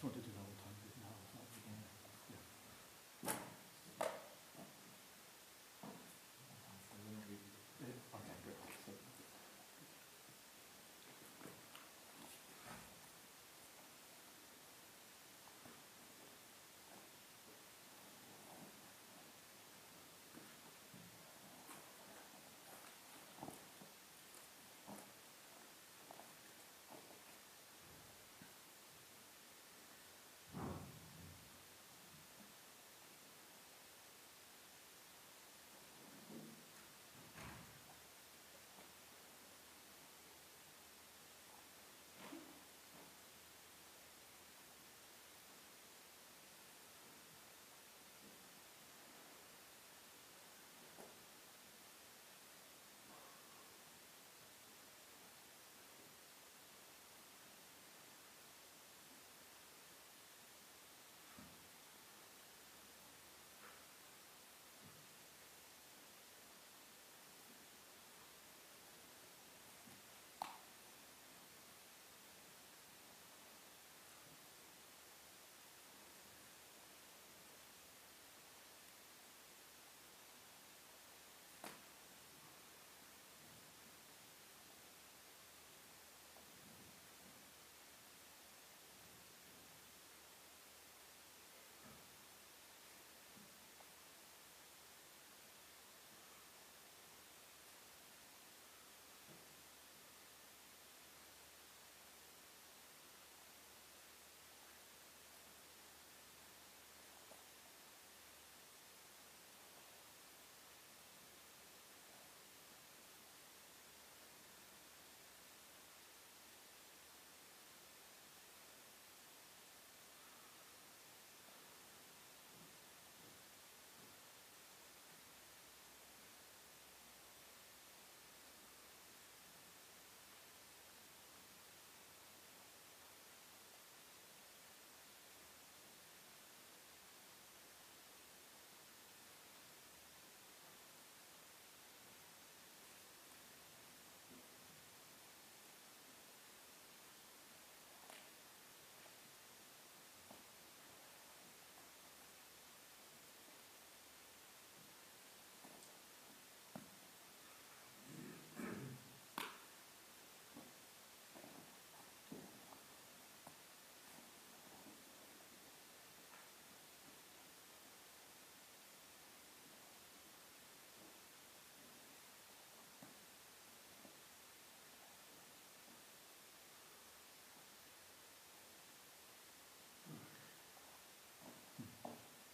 wanted to know what time it is now. Okay, good.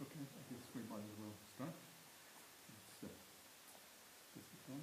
So, okay, I guess we might as well start. This is on.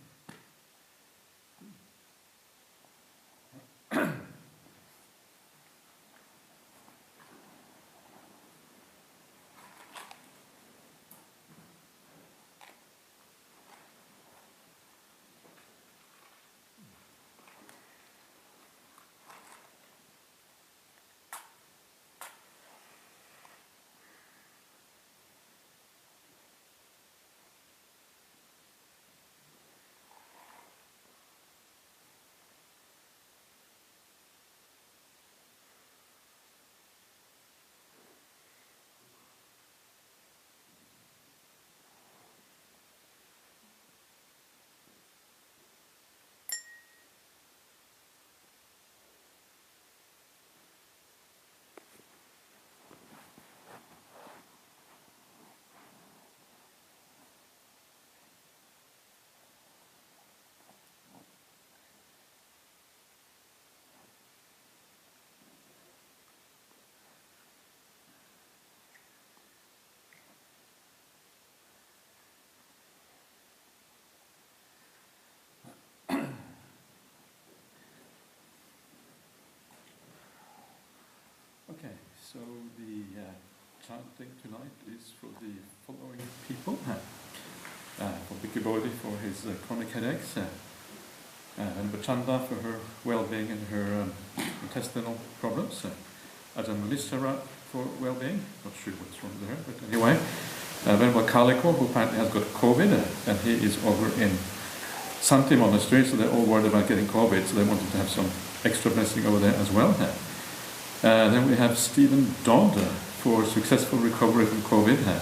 Okay, so the chanting tonight is for the following people. For Bhikkhu Bodhi for his chronic headaches, and Vachanda for her well-being and her intestinal problems, Ajahn Melissara for well-being, not sure what's wrong there, but anyway, Venerable Kaliko, who apparently has got COVID, and he is over in Santi Monastery, so they're all worried about getting COVID, so they wanted to have some extra blessing over there as well. Then we have Stephen Dodd for successful recovery from COVID.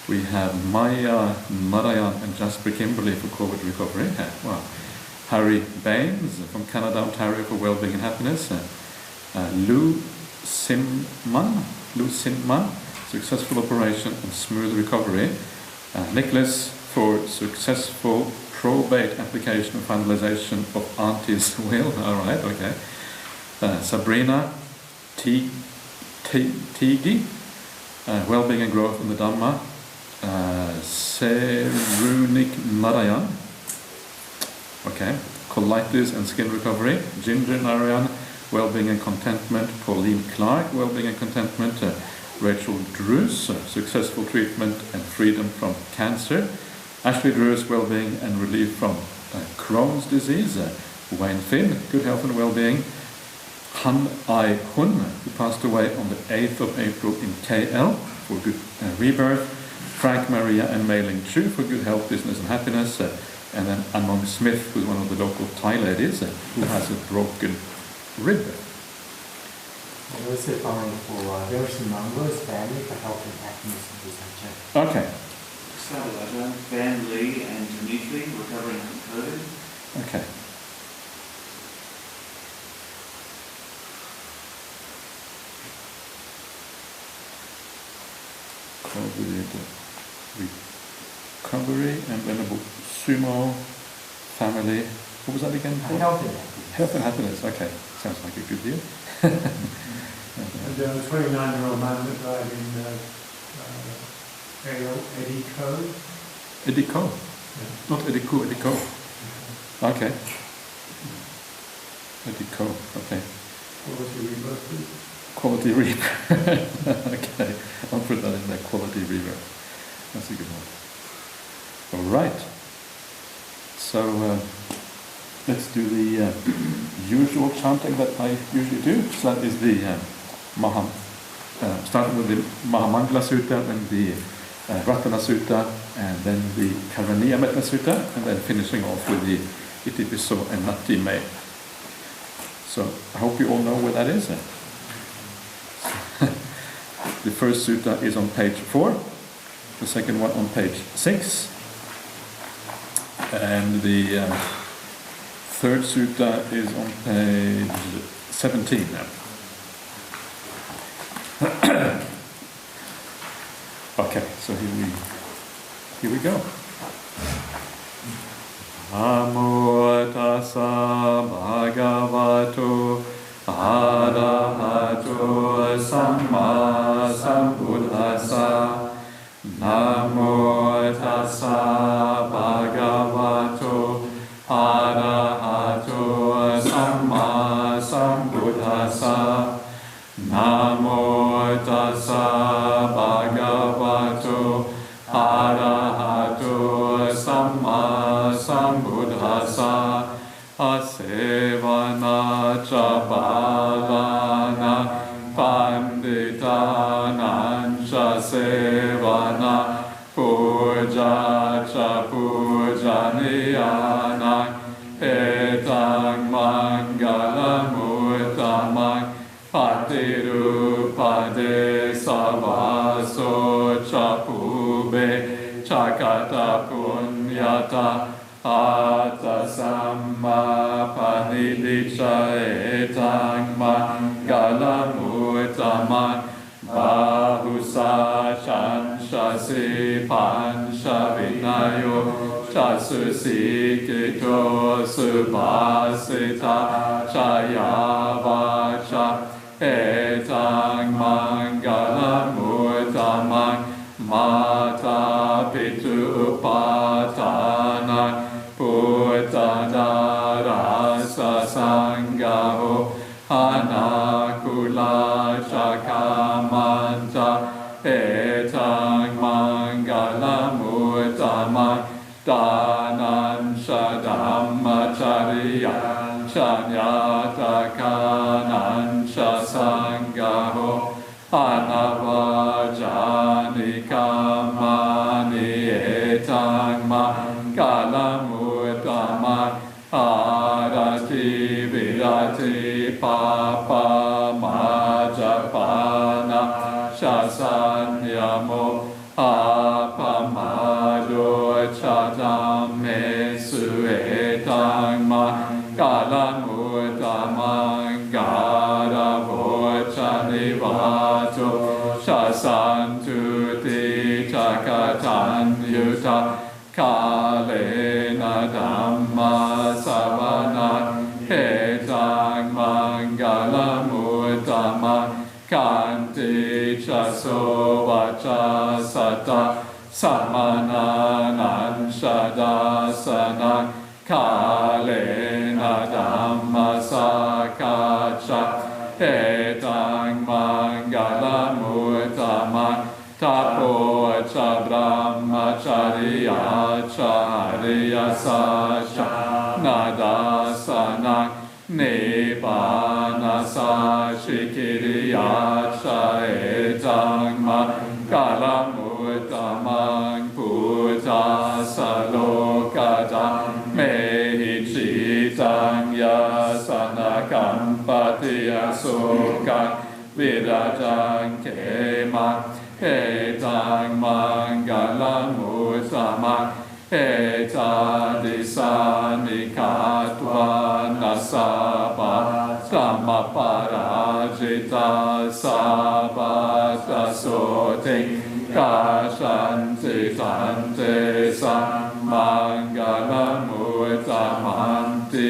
We have Maya Narayan and Jasper Kimberley for COVID recovery. Wow. Harry Baines from Canada, Ontario for well-being and happiness. Lou Sinman, successful operation and smooth recovery. Nicholas for successful probate application and finalization of auntie's will. All right, okay. Sabrina Tigi, well-being and growth in the Dhamma. Serunik Narayan, okay. Colitis and skin recovery. Ginger Narayan, well-being and contentment. Pauline Clark, well-being and contentment. Rachel Drews, successful treatment and freedom from cancer. Ashley Drews, well-being and relief from Crohn's disease. Wayne Finn, good health and well-being. Han Ai Hun, who passed away on the 8th of April in KL for good rebirth. Frank, Maria and Mei Ling Chu for good health, business and happiness. And then Anong Smith, who's one of the local Thai ladies, who has a broken rib. I also found for various numbers, family for health and happiness in this chat. Okay. Van Lee and Dimitri recovering from COVID. Okay. COVID recovery, and then about sumo, family. What was that again? Health and happiness. Health and happiness. Okay, sounds like a good deal. And the 29-year-old man that died in Eddie Coe. Eddie Coe? Yeah. Not Eddie Coe, Eddie Coe. Okay. Eddie Coe, okay. Quality rebirth. Quality rebirth. Okay, I'll put that in there, quality rebirth. That's a good one. All right. So let's do the usual chanting that I usually do. So that is the starting with the Mahamangala Sutta and the Ratana Sutta, and then the Karaniya Metta Sutta, and then finishing off with the Itipiso and Nati Me. So I hope you all know where that is. The first sutta is on page 4, the second one on page 6, and the third sutta is on page 17 now. Okay, so here we go. Namo tassa bhagavato arahato samma sambuddhassa. Namo tassa bhagavato arahato samma sambuddhassa. Namo tassa bhagavato arahato samma sambuddhassa. Asevana cha balana panditana cha sevana puja cha pujaniyana etang mangalam uttamang patirupade savaso cha pube chakata punyata Ata samma panidicca etang mangalam uttamang bahusa chanshasi pansha vinayo chasusikito subhasita chayavacha etang mangalam uttamang mata pitu upatana Puttadara sangaho anakula chakamanta etang mangalam uttamang danan shadammacharya chanyatakanan sangaho anavajani kamani etang mangalam uttamang arati virati papa Chasanyamo Apamado Chadame Suetang Galamudamang Garavochanivato Chasantuti Chakatanyuta Kalena Dhamma Savana Hetang Mangalamudama Kanti Chaso Vacha Sata Samananan Shadasana Kalena Dhamma Sakacha Etang Mangalamudama Tapo Cha Brahmacharya Charya Sacha Nadasana Nibbana Sachikiriya Etang Mangalamudamang Buddha Salokata Mehicitang Yasana Kampatiya Sukang Virajang Kema Etang Mangalamudamang Etadisanikatva Nasaba Dhammaparajita Sabata Soting Kashanti Tante Sammangalamudamanti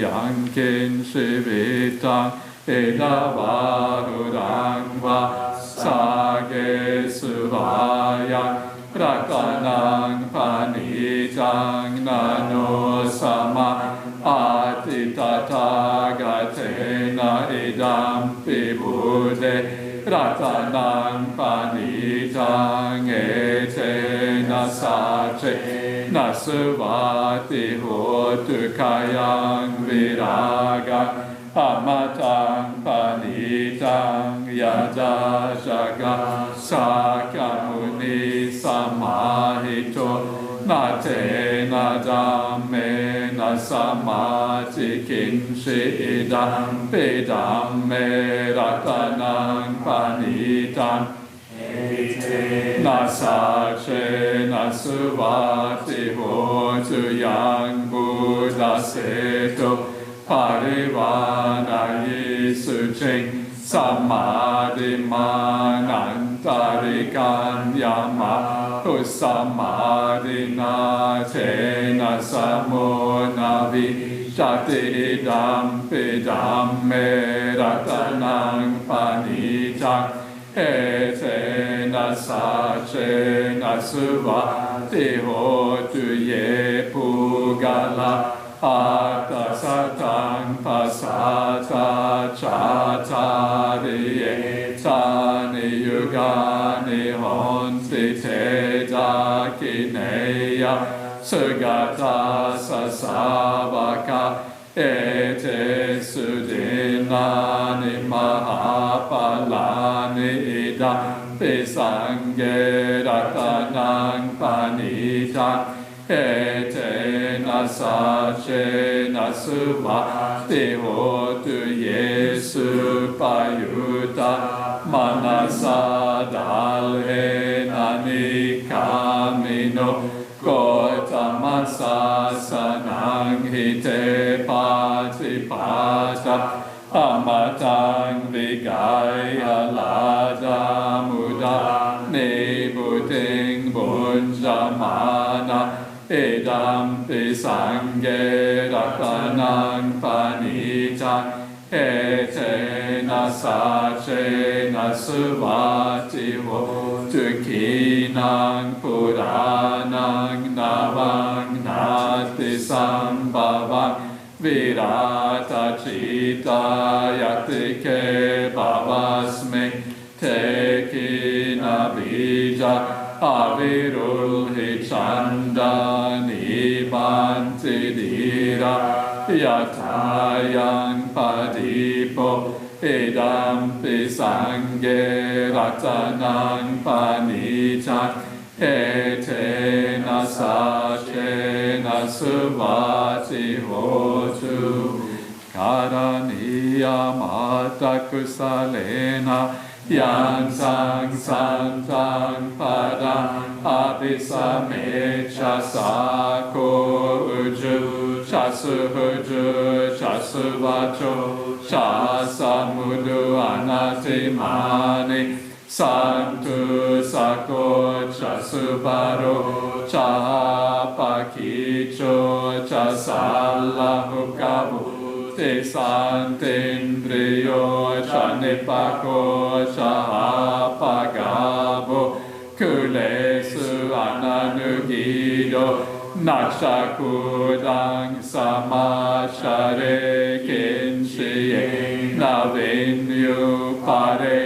Yankin Shivitang Edavahurangva Sage Suvayang Ratanang Panitang Nano Sama Atitathagatena Idam Pibude Ratanang Panitang Etena Sache Nasuvati Hotu Kayang Viraga Amatang Panitang Yada Jaga Sakamuni Samahito Natena Dhammena Samati Kinshi Idam Pedamme Ratanang Panitang Nasache Nasuvati Hotu Yang Buddha Seto Parivana Yisuching Samadhi Manantarikan Yama Usamadhi Natena Samonavi Jatidam Pidamme Ratanang Panitang Etena Sachena Suvati Hotu Ye Pugala Ata Satang Pasata Chatariye Tani Yugani Honti Teda Kineya Sugata Sasavaka Ete Sudinani Mahapalani Ida Pisange Ratanang Panita Etena Sachena Suvati Hotu Yesu Payuta Manasa Dalhenani Kamino Gotamasa Sanang Hite Patipata Amatang Vigaya Lada Muda Nibuting Bunjamana Edam Pisange Ratanang Panita Etena Sachena Suvati Hotu Kinang Puranang Navang Nati Sambhavang Virata Chita Yatike Bhavasme Tekina Bija Avirul Hichanda Nibanti Dira Yatayang Padipo Edam Pisange Ratanang Panita Etena Sachena Suvati Hotu Karaniya Mata Kusalena Yansang Santang Padang Abhisame Chasako Uju Chasu Huju Chasu Vacho Chasamudu Anatimani Santu Sako Chasubaro Chapakicho Chasallahukabu Te Santindriyo Chanipako Chahapagabo Kulesu Ananugido Nakshakudang Samashare Kinshiye Navinyu Pare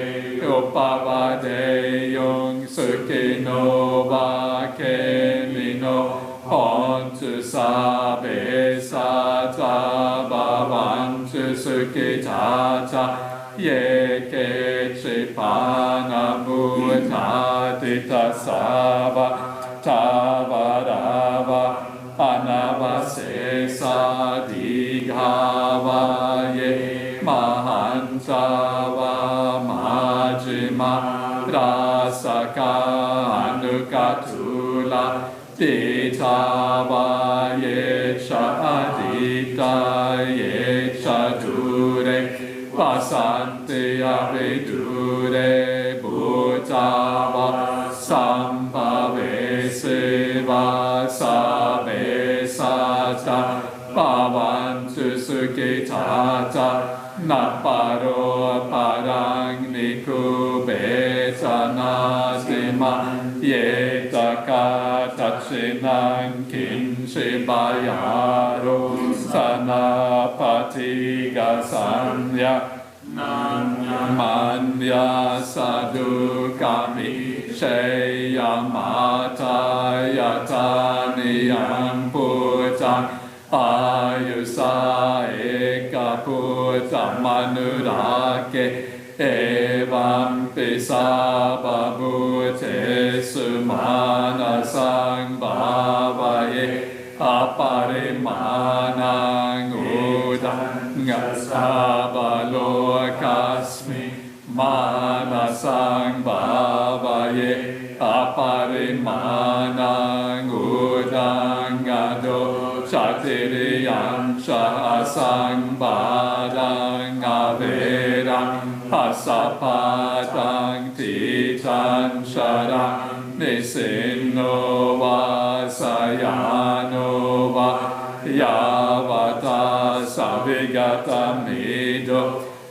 Upavade Yung Sukino Vakenino Hontu Sabe Sata Bhavantu Sukitata Yeke Chipana Bhutatita Sava Tavarava Anavasesa Dighavaye Mahantava Majima Rasaka Anukatula Ditava Yecha Adita Yecha Dure Vasanti Avidure Bhutava Sambhave Siva Sabe Sata Bhavantu Sukitata Naparo Parang Nikubetanatima Yetaka Tachinan Kinshibayaro Sanapati Gasanya Manya Sadhu Kami Sheyamata Yataniyam Putam Ayusa Eka Putam Manurake Evam Pisaba Bhute Sumana Sangbhavaye Aparimanang Udanga Sabalokasmi Manasang Bhavaye Aparimanang Udangado Chatiriyam Shasang Badang Averang Asapadang Titan Sharang Nisinno Vasayano Yavata Savigata Mido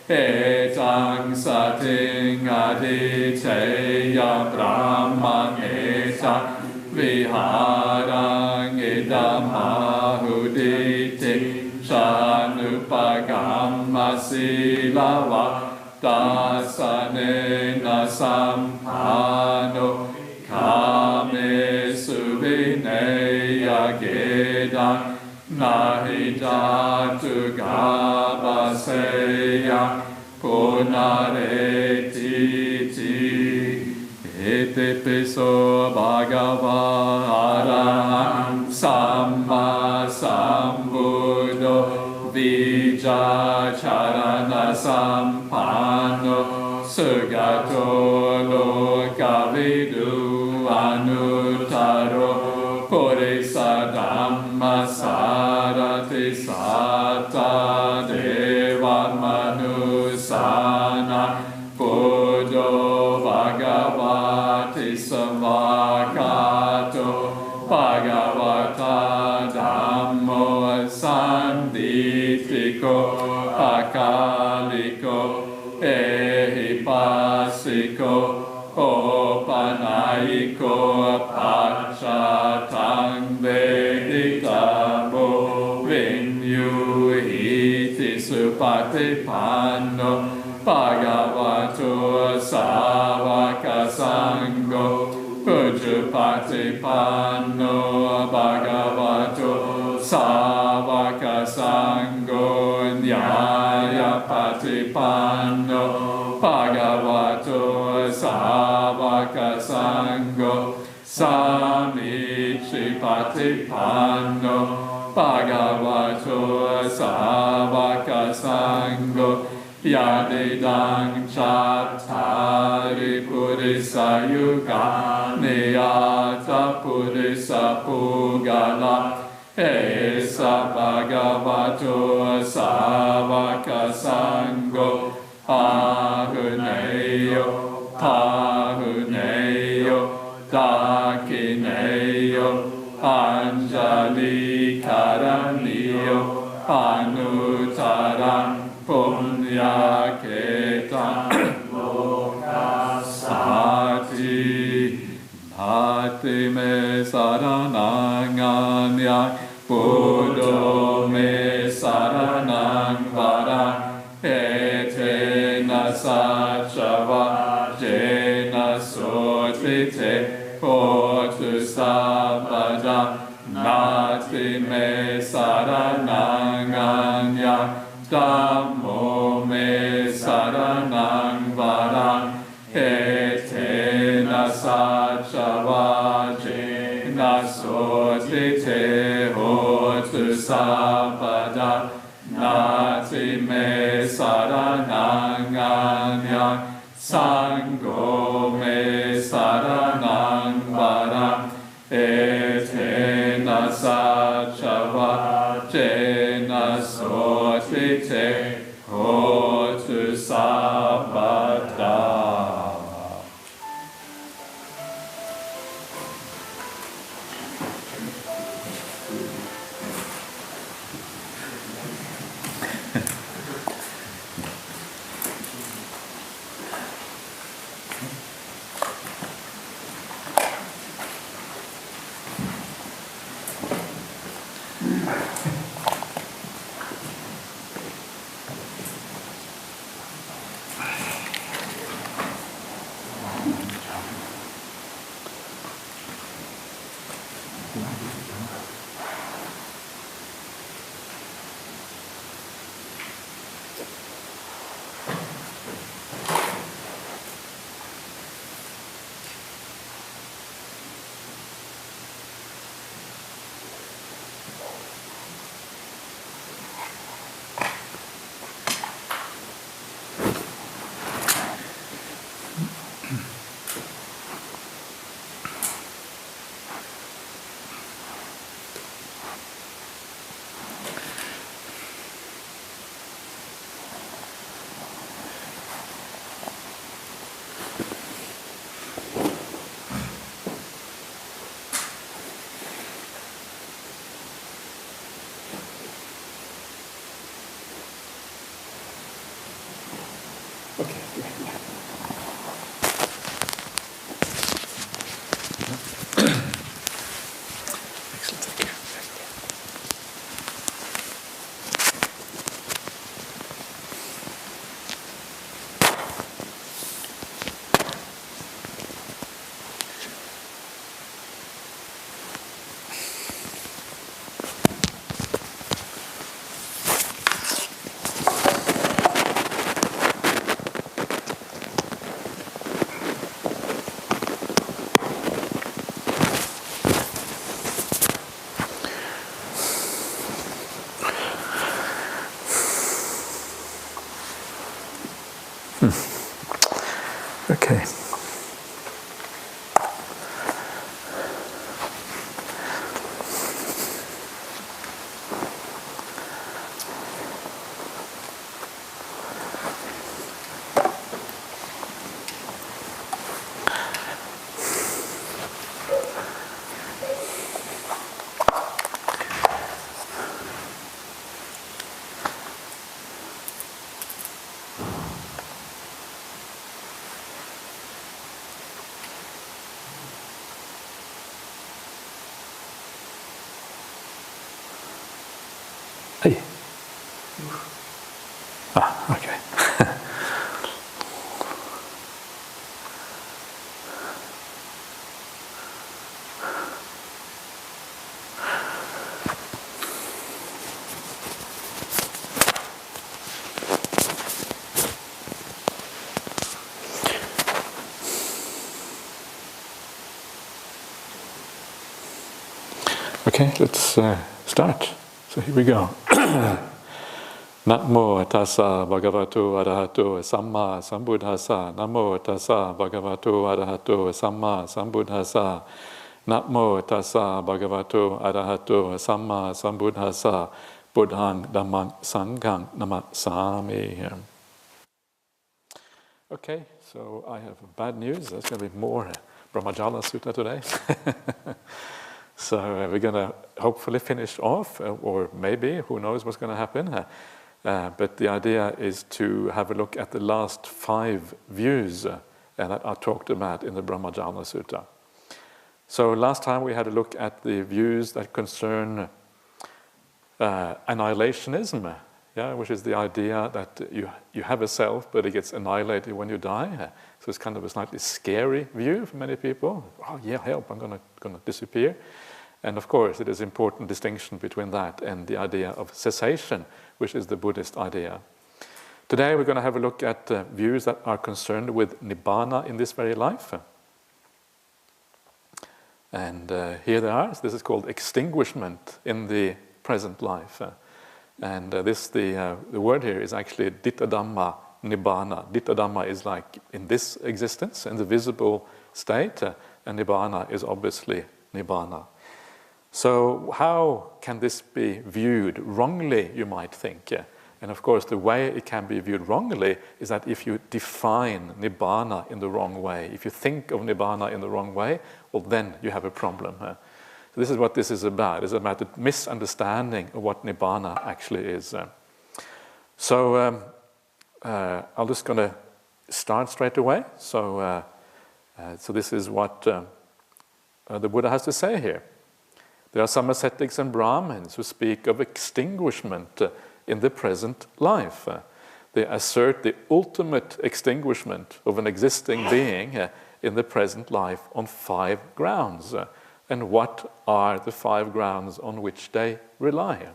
Etang Sating Aditeya Brahman Etang Viharang Idamahuditi Shanupagama Silava Dasanena Sampano Kame Suvineya Gedang Nahi Jatu Gavaseya Punareti Ete Piso Bhagava Araham Samma Sambuddho Vija Charana Sampano Sugato Lokavidu Anutaro Purisa Dhamma Sarati Sata Deva Manusana Buddho Bhagavati Savakato Bhagavata Dhammo Sanditiko Akaliko Ehipasiko Opanaiko Pachatang Veditamo Vinyuhiti Supatipanno Bhagavato Savaka Sangho Ujjapatipanno Bhagavato Savaka Sangho Nyayapatipanno Bhagavato Savaka Sangho Samichipatipanno Bhagavato Savaka Sangho Yadidang Chatta Purisa Yuga Niyata Purisa Pugala Esa Bhagavato Savaka Sangho Pahuneyo Pahuneyo Dakineyo Anjali Karaniyo Anutaram Punya Ketan Lokasati Bhakti Me Sarananganya Buddho Me Saranang Vara Etena Sachava Jena Sotrite Hotu Sabada Nati Me Sarananganya Dhammo Me Saranang Vara Etena Sachava Jena Sotrite Hotu Sabada Nati Me Sarananganya Sangho Me Saranang Vara Etena Sachava Jena Sotrite Hotu Sabada. Okay. Hey. Okay. Okay, let's start. So here we go. Namo tassa bhagavato arahato samma sambuddhassa. Namo tassa bhagavato arahato samma sambuddhassa. Namo tassa bhagavato arahato samma sambuddhassa. Buddhang dhammang sanghang namasami. Okay, so I have bad news. There's going to be more Brahmajala Sutta today. So we're going to hopefully finish off, or maybe, who knows what's going to happen. But the idea is to have a look at the last 5 views that are talked about in the Brahmajala Sutta. So last time we had a look at the views that concern annihilationism, which is the idea that you have a self, but it gets annihilated when you die. So it's kind of a slightly scary view for many people. Oh yeah, help! I'm going to disappear. And of course, it is an important distinction between that and the idea of cessation, which is the Buddhist idea. Today, we're going to have a look at views that are concerned with nibbana in this very life. And here they are. So this is called extinguishment in the present life. And the word here is actually ditta Dhamma nibbana. Ditta Dhamma is like in this existence, in the visible state, and nibbana is obviously nibbana. So how can this be viewed wrongly, you might think? And of course, the way it can be viewed wrongly is that if you define nibbana in the wrong way, if you think of nibbana in the wrong way, well, then you have a problem. So this is what this is about. It's about the misunderstanding of what nibbana actually is. So I'm just going to start straight away. So this is what the Buddha has to say here. There are some ascetics and Brahmins who speak of extinguishment in the present life. They assert the ultimate extinguishment of an existing being in the present life on 5 grounds. And what are the 5 grounds on which they rely?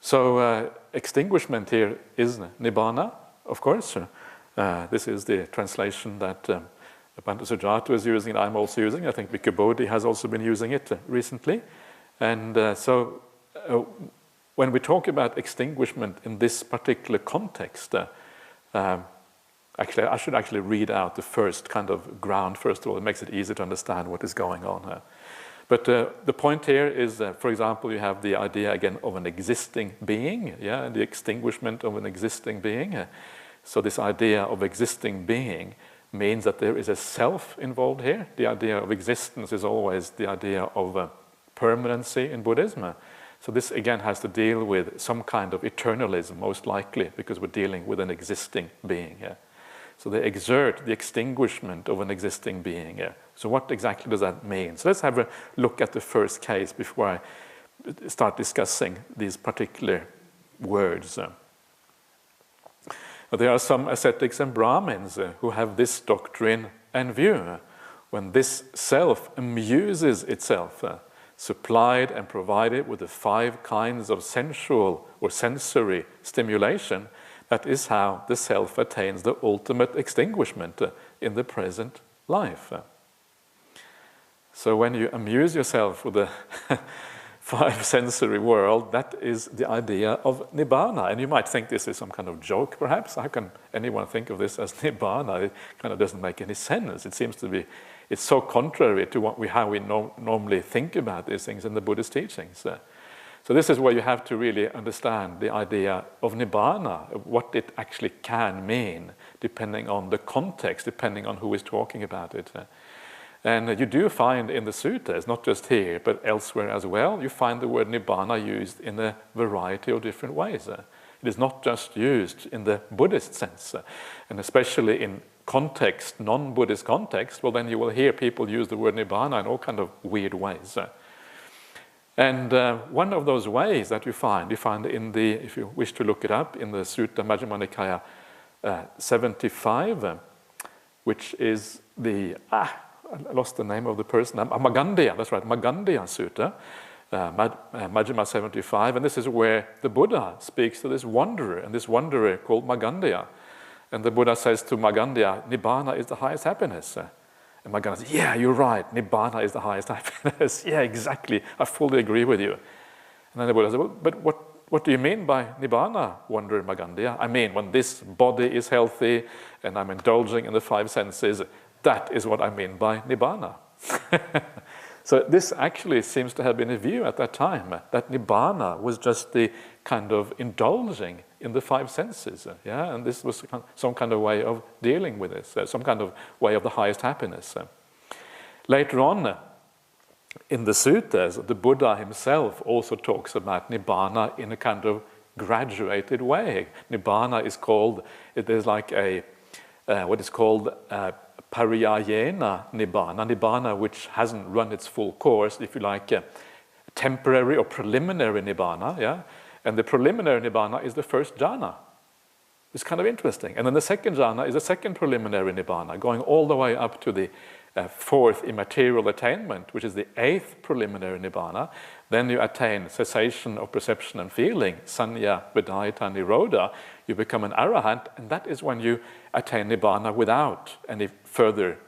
So extinguishment here is nibbana, of course. This is the translation that Bhante Sujato is using, and I'm also using. I think Bhikkhu Bodhi has also been using it recently. And so when we talk about extinguishment in this particular context, actually, I should actually read out the first kind of ground, first of all. It makes it easy to understand what is going on. But the point here is, for example, you have the idea again of an existing being, the extinguishment of an existing being. So this idea of existing being means that there is a self involved here. The idea of existence is always the idea of permanency in Buddhism. So this again has to deal with some kind of eternalism, most likely, because we're dealing with an existing being. So they exert the extinguishment of an existing being. So what exactly does that mean? So let's have a look at the first case before I start discussing these particular words. There are some ascetics and Brahmins who have this doctrine and view. When this self amuses itself, supplied and provided with the 5 kinds of sensual or sensory stimulation, that is how the self attains the ultimate extinguishment in the present life. So when you amuse yourself with the 5 sensory world, that is the idea of nibbana. And you might think this is some kind of joke, perhaps. How can anyone think of this as nibbana? It kind of doesn't make any sense. It seems to be, it's so contrary to how we normally think about these things in the Buddhist teachings. So this is where you have to really understand the idea of nibbana, what it actually can mean, depending on the context, depending on who is talking about it. And you do find in the suttas, not just here, but elsewhere as well, you find the word nibbana used in a variety of different ways. It is not just used in the Buddhist sense, and especially in context, non-Buddhist context, well then you will hear people use the word nibbana in all kind of weird ways. And one of those ways that you find in the, if you wish to look it up, in the Sutta Majjhima Nikaya 75, which is the, I lost the name of the person, Magandhya, that's right, Magandhya Sutta, Majjhima 75, and this is where the Buddha speaks to this wanderer, and this wanderer called Magandhya. And the Buddha says to Magandhya, Nibbana is the highest happiness. And Magandhya says, yeah, you're right, Nibbana is the highest happiness. Yeah, exactly, I fully agree with you. And then the Buddha says, well, but what do you mean by Nibbana, wondered Magandhya? I mean, when this body is healthy and I'm indulging in the five senses, that is what I mean by Nibbana. So this actually seems to have been a view at that time, that Nibbana was just the kind of indulging in the five senses, yeah, and this was some kind of way of dealing with this, some kind of way of the highest happiness. Later on, in the suttas, the Buddha himself also talks about Nibbana in a kind of graduated way. Nibbana is called, it is like a, what is called Pariyayena Nibbana, Nibbana which hasn't run its full course, if you like, temporary or preliminary Nibbana, yeah? And the preliminary Nibbana is the first jhana. It's kind of interesting. And then the second jhana is the second preliminary Nibbana, going all the way up to the fourth immaterial attainment, which is the eighth preliminary Nibbana. Then you attain cessation of perception and feeling, sanya, vedayita, nirodha. You become an arahant, and that is when you attain Nibbana without any further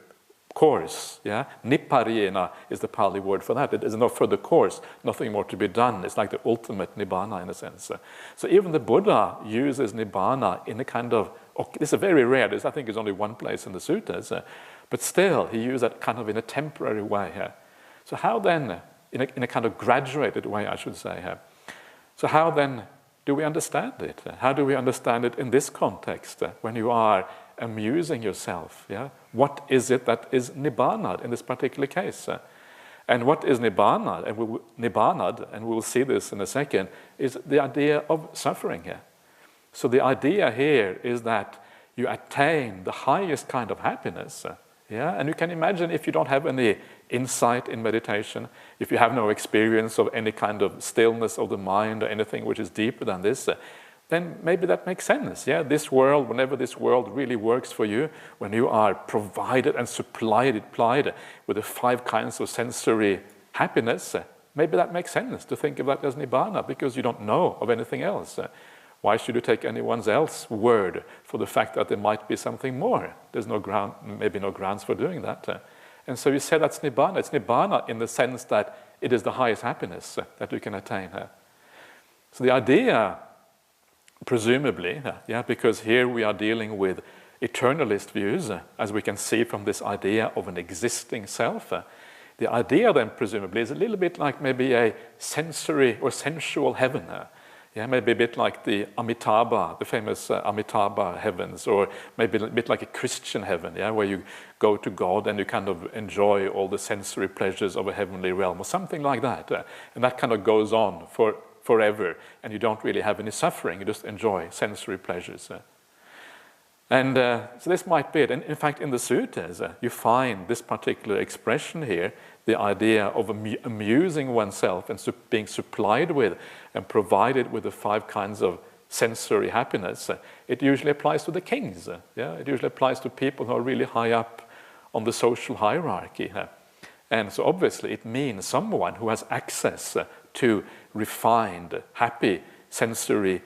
course. Yeah? Nippariyena is the Pali word for that. It is no further course, nothing more to be done. It's like the ultimate Nibbana in a sense. So even the Buddha uses Nibbana in a kind of, this is very rare, this I think is only one place in the suttas, but still he used that kind of in a temporary way here. So how then, in a kind of graduated way I should say here, so how then do we understand it? How do we understand it in this context when you are amusing yourself? Yeah? What is it that is Nibbana in this particular case? And what is Nibbana, and we will see this in a second, is the idea of suffering here. So the idea here is that you attain the highest kind of happiness. Yeah? And you can imagine if you don't have any insight in meditation, if you have no experience of any kind of stillness of the mind or anything which is deeper than this, then maybe that makes sense. Yeah? This world, whenever this world really works for you, when you are provided and supplied with the five kinds of sensory happiness, maybe that makes sense to think of that as Nibbana, because you don't know of anything else. Why should you take anyone else's word for the fact that there might be something more? There's no ground, maybe no grounds for doing that. And so you say that's Nibbana. It's Nibbana in the sense that it is the highest happiness that you can attain. So the idea, presumably, yeah, because here we are dealing with eternalist views, as we can see from this idea of an existing self. The idea then, presumably, is a little bit like maybe a sensory or sensual heaven. Yeah, maybe a bit like the Amitabha, the famous Amitabha heavens, or maybe a bit like a Christian heaven, yeah, where you go to God and you kind of enjoy all the sensory pleasures of a heavenly realm, or something like that. And that kind of goes on forever, and you don't really have any suffering, you just enjoy sensory pleasures. And so this might be it. And in fact, in the suttas, you find this particular expression here, the idea of amusing oneself and being supplied with and provided with the five kinds of sensory happiness. It usually applies to the kings. Yeah? It usually applies to people who are really high up on the social hierarchy. And so obviously it means someone who has access to refined, happy sensory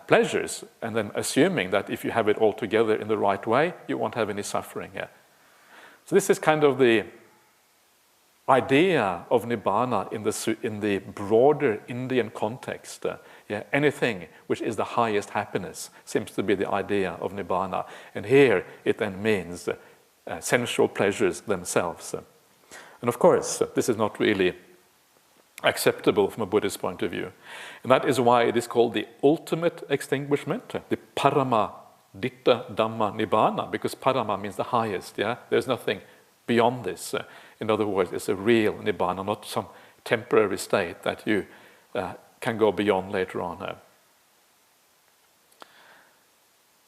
pleasures, and then assuming that if you have it all together in the right way, you won't have any suffering. So this is kind of the idea of Nibbana in the broader Indian context. Yeah, anything which is the highest happiness seems to be the idea of Nibbana. And here it then means sensual pleasures themselves. And of course, this is not really acceptable from a Buddhist point of view. And that is why it is called the ultimate extinguishment, the Parama Ditta Dhamma Nibbana, because Parama means the highest. Yeah? There's nothing beyond this. In other words, it's a real Nibbana, not some temporary state that you can go beyond later on.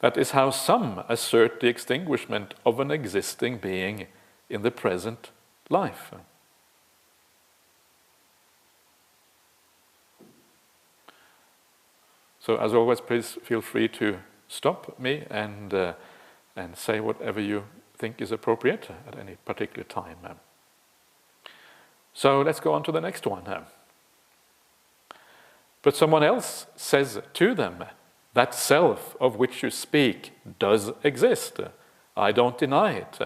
That is how some assert the extinguishment of an existing being in the present life. So as always, please feel free to stop me and say whatever you think is appropriate at any particular time. So let's go on to the next one. But someone else says to them, that self of which you speak does exist. I don't deny it.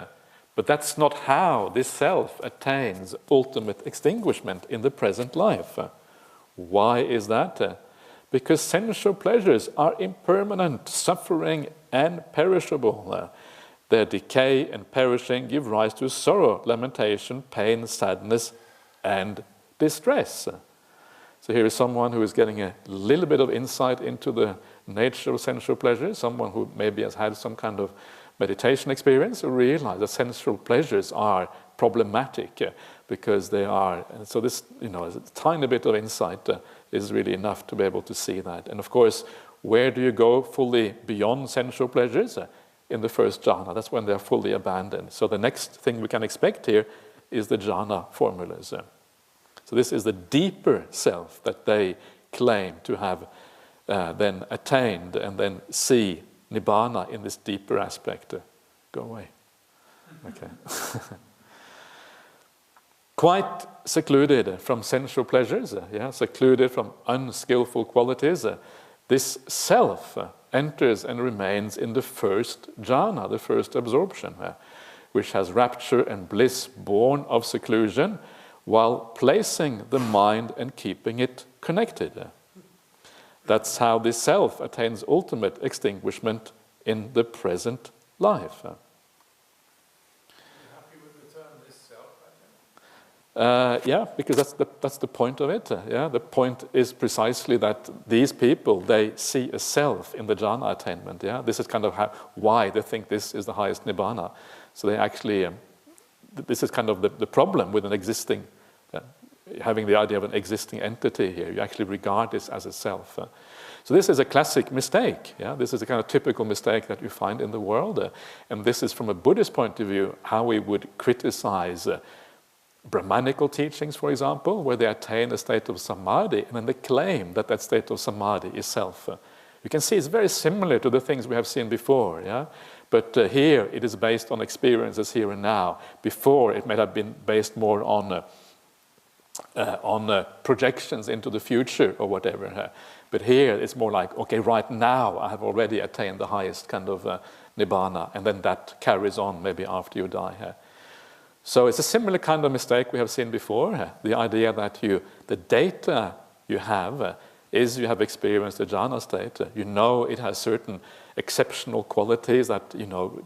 But that's not how this self attains ultimate extinguishment in the present life. Why is that? because sensual pleasures are impermanent, suffering, and perishable. Their decay and perishing give rise to sorrow, lamentation, pain, sadness, and distress. So here is someone who is getting a little bit of insight into the nature of sensual pleasures, someone who maybe has had some kind of meditation experience, who realize that sensual pleasures are problematic because they are. And so this, a tiny bit of insight is really enough to be able to see that. And of course, where do you go fully beyond sensual pleasures? In the first jhana. That's when they're fully abandoned. So the next thing we can expect here is the jhana formulas. So this is the deeper self that they claim to have then attained, and then see nibbana in this deeper aspect. Go away. Okay. Quite secluded from sensual pleasures, secluded from unskillful qualities, this self enters and remains in the first jhana, the first absorption, which has rapture and bliss born of seclusion, while placing the mind and keeping it connected. That's how this self attains ultimate extinguishment in the present life. Are you happy with the term this self, Yeah, because that's the point of it. The point is precisely that these people, they see a self in the jhana attainment. This is kind of why they think this is the highest nibbana. So they actually, this is kind of the problem with an existing, having the idea of an existing entity here. You actually regard this as a self. So this is a classic mistake. This is a kind of typical mistake that you find in the world. And this is, from a Buddhist point of view, how we would criticize Brahmanical teachings, for example, where they attain a state of samadhi, and then they claim that that state of samadhi is self. You can see it's very similar to the things we have seen before, But here it is based on experiences here and now. Before it may have been based more on projections into the future or whatever. But here it's more like, okay, right now I have already attained the highest kind of nibbana, and then that carries on maybe after you die. So it's a similar kind of mistake we have seen before. The idea that the data you have is you have experienced the jhana state. You know it has certain exceptional qualities that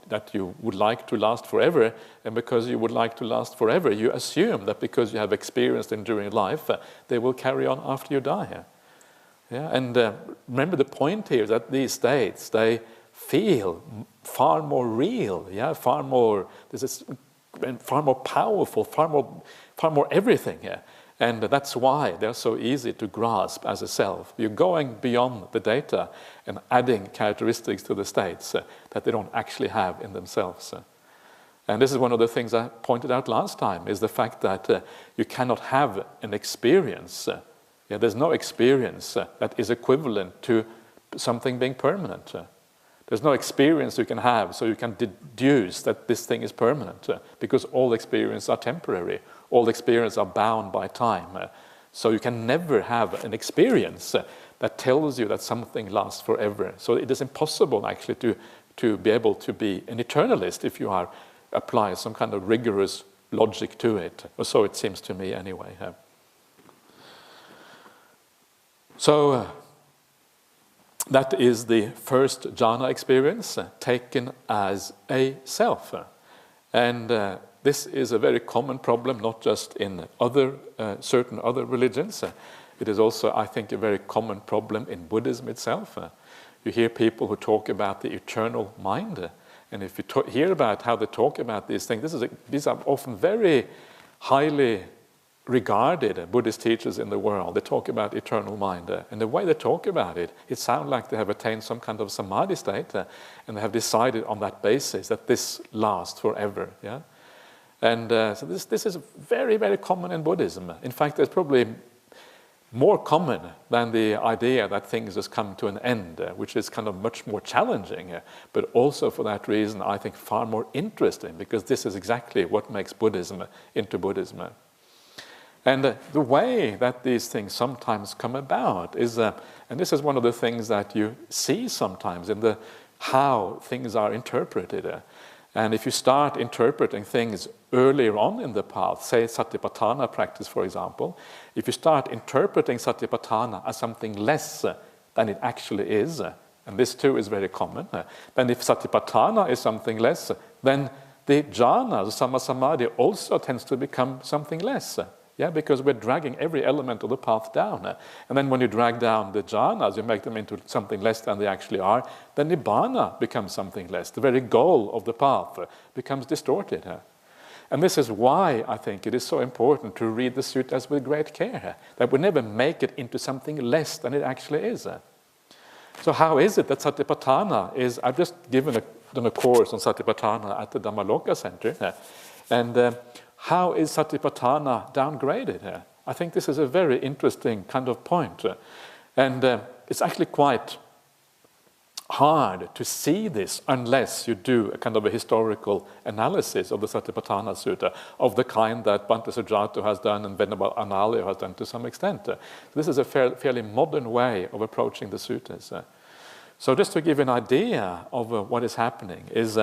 that you would like to last forever, and because you would like to last forever, you assume that because you have experienced them during life, they will carry on after you die. And remember, the point here is that these states, they feel far more real. Far more. This is far more powerful, far more everything here. And that's why they're so easy to grasp as a self. You're going beyond the data and adding characteristics to the states that they don't actually have in themselves. And this is one of the things I pointed out last time, is the fact that you cannot have an experience. There's no experience that is equivalent to something being permanent. There's no experience you can have so you can deduce that this thing is permanent, because all experiences are temporary. All experiences are bound by time. So you can never have an experience that tells you that something lasts forever. So it is impossible actually to be able to be an eternalist if you apply some kind of rigorous logic to it. Or so it seems to me anyway. So that is the first jhana experience taken as a self. And this is a very common problem, not just in certain other religions. It is also, I think, a very common problem in Buddhism itself. You hear people who talk about the eternal mind. And if you hear about how they talk about these things, these are often very highly regarded Buddhist teachers in the world. They talk about eternal mind. And the way they talk about it, it sounds like they have attained some kind of samadhi state, and they have decided on that basis that this lasts forever. And so this is very, very common in Buddhism. In fact, it's probably more common than the idea that things just come to an end, which is kind of much more challenging, but also for that reason, I think, far more interesting, because this is exactly what makes Buddhism into Buddhism. And the way that these things sometimes come about is, and this is one of the things that you see sometimes in how things are interpreted. And if you start interpreting things earlier on in the path, say Satipatthana practice, for example, if you start interpreting Satipatthana as something less than it actually is, and this too is very common, then if Satipatthana is something less, then the jhana, the Samma-samadhi, also tends to become something less. Because we're dragging every element of the path down. And then when you drag down the jhanas, you make them into something less than they actually are, then nibbana becomes something less. The very goal of the path becomes distorted. And this is why I think it is so important to read the suttas with great care, that we never make it into something less than it actually is. So how is it that Satipatthana is... I've just done a course on Satipatthana at the Dhammaloka Center, and how is Satipatthana downgraded here? I think this is a very interesting kind of point. And it's actually quite hard to see this unless you do a kind of a historical analysis of the Satipatthana Sutta, of the kind that Bhante Sujato has done and Venerable Analayo has done to some extent. This is a fairly modern way of approaching the suttas. So just to give you an idea of what is happening is...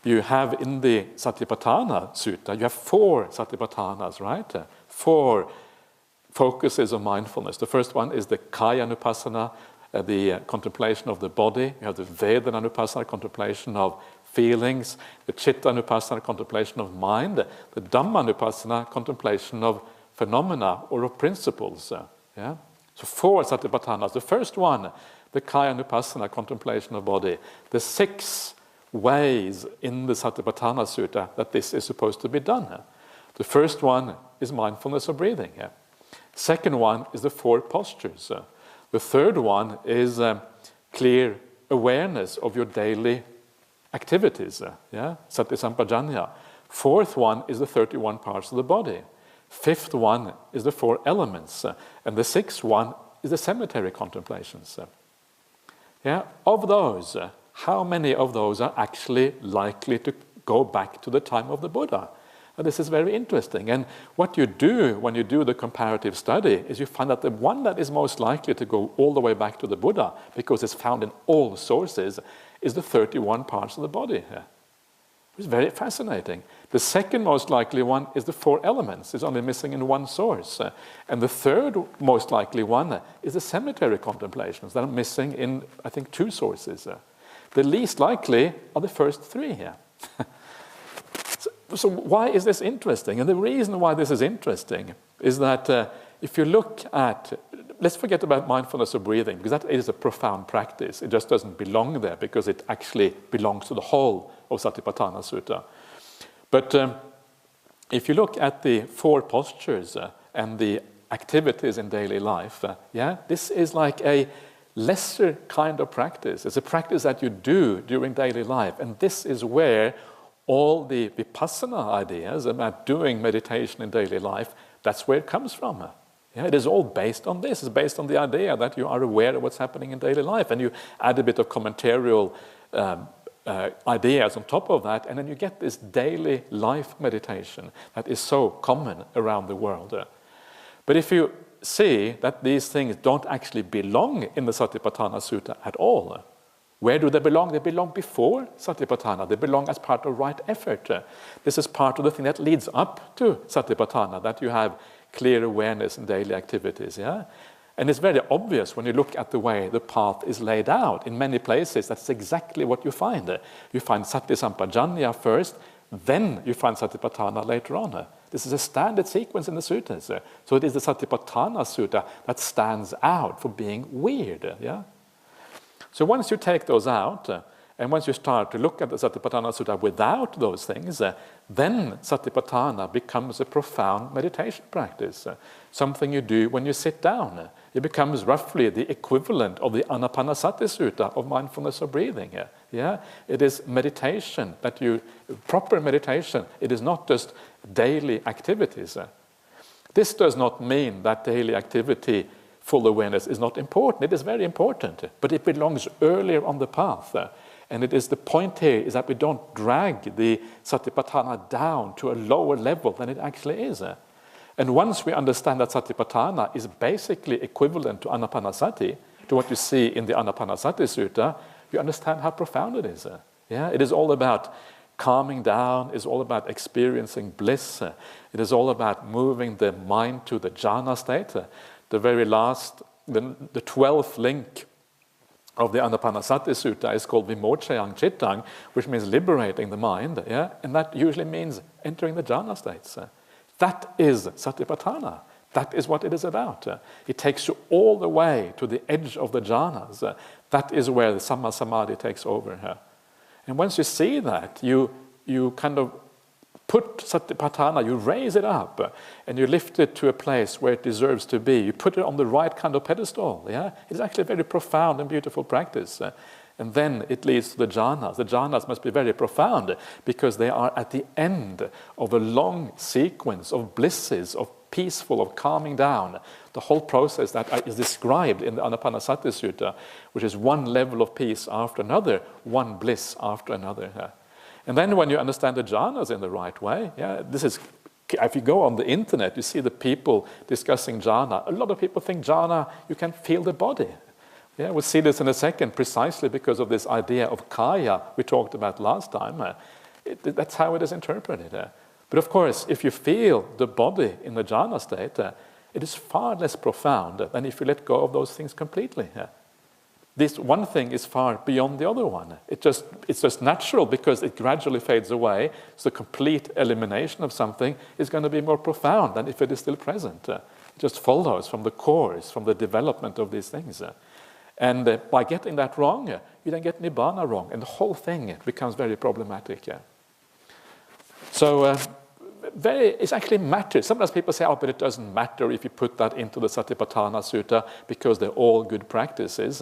you have in the Satipatthana Sutta, you have 4 Satipatthanas, right? 4 focuses of mindfulness. The first one is the Kaya-anupassana, the contemplation of the body. You have the Vedana-anupassana, contemplation of feelings. The Chitta-anupassana, contemplation of mind. The Dhamma-anupassana, contemplation of phenomena or of principles. So 4 Satipatthanas. The first one, the Kaya-anupassana, contemplation of body. The 6 ways in the Satipatthana Sutta that this is supposed to be done. The first one is mindfulness of breathing. Second one is the 4 postures. The third one is clear awareness of your daily activities. Sati Sampajanya. Fourth one is the 31 parts of the body. Fifth one is the 4 elements. And the 6th one is the cemetery contemplations. Of those, how many of those are actually likely to go back to the time of the Buddha? And this is very interesting. And what you do when you do the comparative study is you find that the one that is most likely to go all the way back to the Buddha, because it's found in all sources, is the 31 parts of the body. It's very fascinating. The second most likely one is the 4 elements. It's only missing in one source. And the third most likely one is the cemetery contemplations that are missing in, I think, 2 sources. The least likely are the first 3 here. So why is this interesting? And the reason why this is interesting is that if you look at... Let's forget about mindfulness of breathing, because that is a profound practice. It just doesn't belong there, because it actually belongs to the whole of Satipatthana Sutta. But if you look at the 4 postures and the activities in daily life, this is like a lesser kind of practice. It's a practice that you do during daily life. And this is where all the vipassana ideas about doing meditation in daily life, that's where it comes from. It is all based on this. It's based on the idea that you are aware of what's happening in daily life. And you add a bit of commentarial ideas on top of that. And then you get this daily life meditation that is so common around the world. But if you see that these things don't actually belong in the Satipatthana Sutta at all. Where do they belong? They belong before Satipatthana. They belong as part of right effort. This is part of the thing that leads up to Satipatthana, that you have clear awareness in daily activities. And it's very obvious when you look at the way the path is laid out. In many places, that's exactly what you find. You find Sati Sampajanya first, then you find Satipatthana later on. This is a standard sequence in the suttas. So it is the Satipatthana Sutta that stands out for being weird. So once you take those out, and once you start to look at the Satipatthana Sutta without those things, then Satipatthana becomes a profound meditation practice, something you do when you sit down. It becomes roughly the equivalent of the Anapanasati Sutta of mindfulness of breathing. It is meditation, proper meditation. It is not just daily activities. This does not mean that daily activity, full awareness, is not important. It is very important, but it belongs earlier on the path. And it is the point here is that we don't drag the Satipatthana down to a lower level than it actually is. And once we understand that Satipatthana is basically equivalent to Anapanasati, to what you see in the Anapanasati Sutta, you understand how profound it is. It is all about calming down, it's all about experiencing bliss. It is all about moving the mind to the jhana state. The very last the 12th link of the Anapanasati Sutta is called Vimochayang Chittang, which means liberating the mind, yeah? And that usually means entering the jhana states. That is Satipatthana. That is what it is about. It takes you all the way to the edge of the jhanas. That is where the Samma Samadhi takes over. And once you see that, you kind of put Satipatthana, you raise it up, and you lift it to a place where it deserves to be. You put it on the right kind of pedestal. Yeah, it's actually a very profound and beautiful practice. And then it leads to the jhanas. The jhanas must be very profound because they are at the end of a long sequence of blisses, of peaceful, of calming down. The whole process that is described in the Anapanasati Sutta, which is one level of peace after another, one bliss after another. And then when you understand the jhanas in the right way, this is, if you go on the internet, you see the people discussing jhana. A lot of people think jhana, you can feel the body. Yeah, we'll see this in a second, precisely because of this idea of kaya we talked about last time. That's how it is interpreted. But of course, if you feel the body in the jhana state, it is far less profound than if you let go of those things completely. This one thing is far beyond the other one. It's just natural because it gradually fades away. So complete elimination of something is going to be more profound than if it is still present. It just follows from the cause, from the development of these things. And by getting that wrong, you then get nibbana wrong, and the whole thing becomes very problematic. So it actually matters. Sometimes people say, oh, but it doesn't matter if you put that into the Satipatthana Sutta because they're all good practices.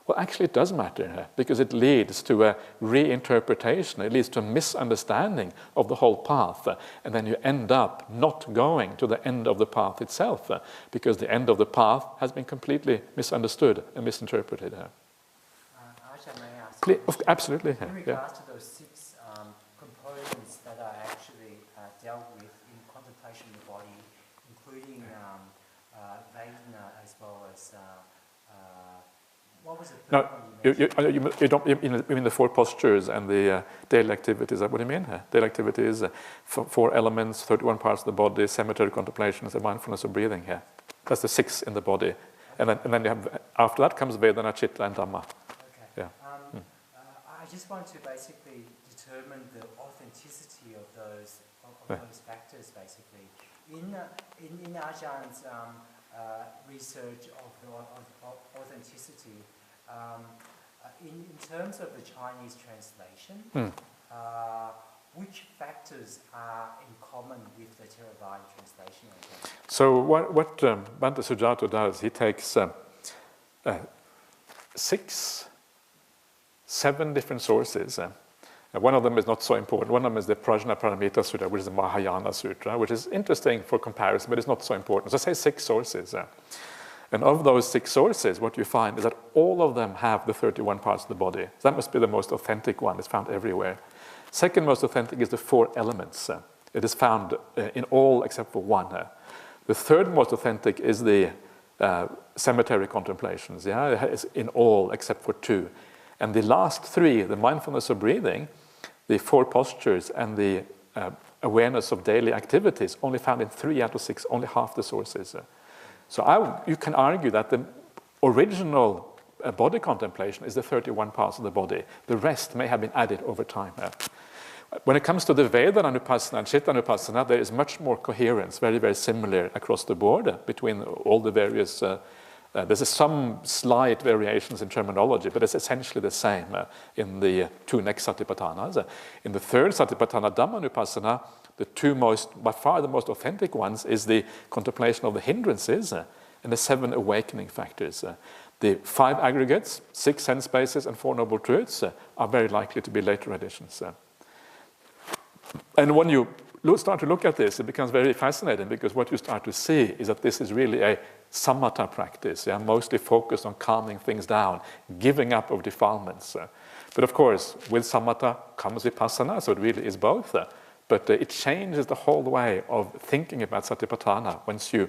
Well, actually it does matter because it leads to a reinterpretation, it leads to a misunderstanding of the whole path, and then you end up not going to the end of the path itself because the end of the path has been completely misunderstood and misinterpreted. Ajahn, may I ask you, absolutely. in regards to those 6 components that are actually dealt with in contemplation of the body, including Vedana as well as what was it? No, you mean the 4 postures and the daily activities, is that what you mean? Daily activities, 4 elements, 31 parts of the body, cemetery contemplations, and mindfulness of breathing. That's the 6 in the body. And then you have, after that comes Vedana, Chitta, and Dhamma. Okay. I just want to basically determine the authenticity of those factors, basically. In Ajahn research of the authenticity, in terms of the Chinese translation, which factors are in common with the Theravada translation? So what Bhante Sujato does, he takes 7 different sources. One of them is not so important. One of them is the Prajna Paramita Sutta, which is the Mahayana Sutra, which is interesting for comparison, but it's not so important. So say 6 sources. And of those 6 sources, what you find is that all of them have the 31 parts of the body. So that must be the most authentic one. It's found everywhere. Second most authentic is the 4 elements. It is found in all except for 1. The third most authentic is the cemetery contemplations. It's in all except for 2. And the last 3, the mindfulness of breathing, the 4 postures, and the awareness of daily activities, only found in 3 out of 6, only half the sources. So you can argue that the original body contemplation is the 31 parts of the body. The rest may have been added over time. When it comes to the Vedana-nupassana and Chitta-nupassana, there is much more coherence, very, very similar across the board between all the various. There's some slight variations in terminology, but it's essentially the same in the 2 next Satipatthanas. In the 3rd Satipatthana, Dhamma-nupassana, by far the most authentic ones is the contemplation of the hindrances and the 7 awakening factors. The 5 aggregates, 6 sense spaces, and 4 noble truths are very likely to be later additions. And when you start to look at this, it becomes very fascinating because what you start to see is that this is really a samatha practice, mostly focused on calming things down, giving up of defilements. But of course, with samatha comes vipassana, so it really is both. But it changes the whole way of thinking about Satipatthana once you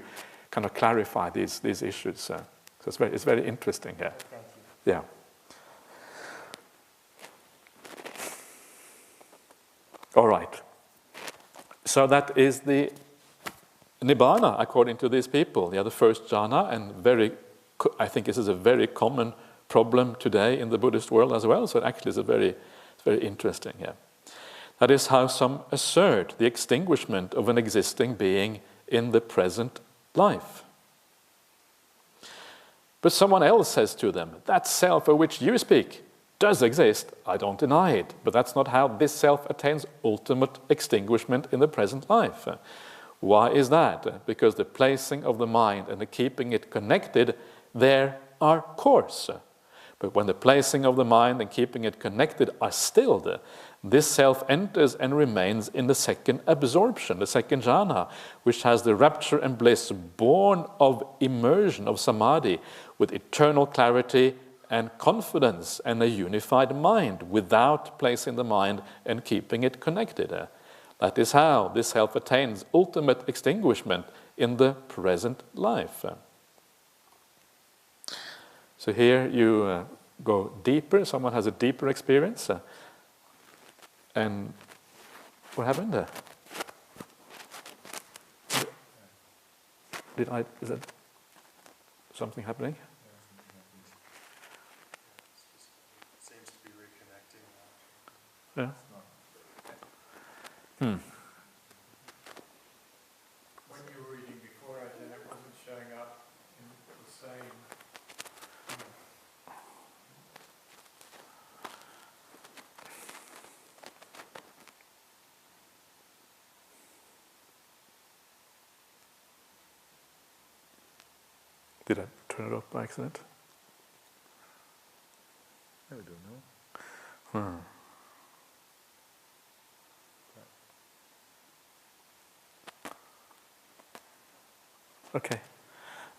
kind of clarify these issues. So it's very interesting here. Thank you. Yeah. All right. So that is the Nibbana according to these people. The first jhana, and very I think this is a very common problem today in the Buddhist world as well. So actually it's very interesting. Yeah. That is how some assert the extinguishment of an existing being in the present life. But someone else says to them, that self of which you speak does exist, I don't deny it, but that's not how this self attains ultimate extinguishment in the present life. Why is that? Because the placing of the mind and the keeping it connected, there are course. But when the placing of the mind and keeping it connected are stilled, this self enters and remains in the second absorption, the second jhana, which has the rapture and bliss born of immersion of samadhi with eternal clarity and confidence and a unified mind without placing the mind and keeping it connected. That is how this self attains ultimate extinguishment in the present life. So here you go deeper, someone has a deeper experience. And what happened there? Is that something happening? Seems to be reconnecting. Yeah. When you were reading before, Ajahn, it wasn't showing up in the same. Did I turn it off by accident? I don't know.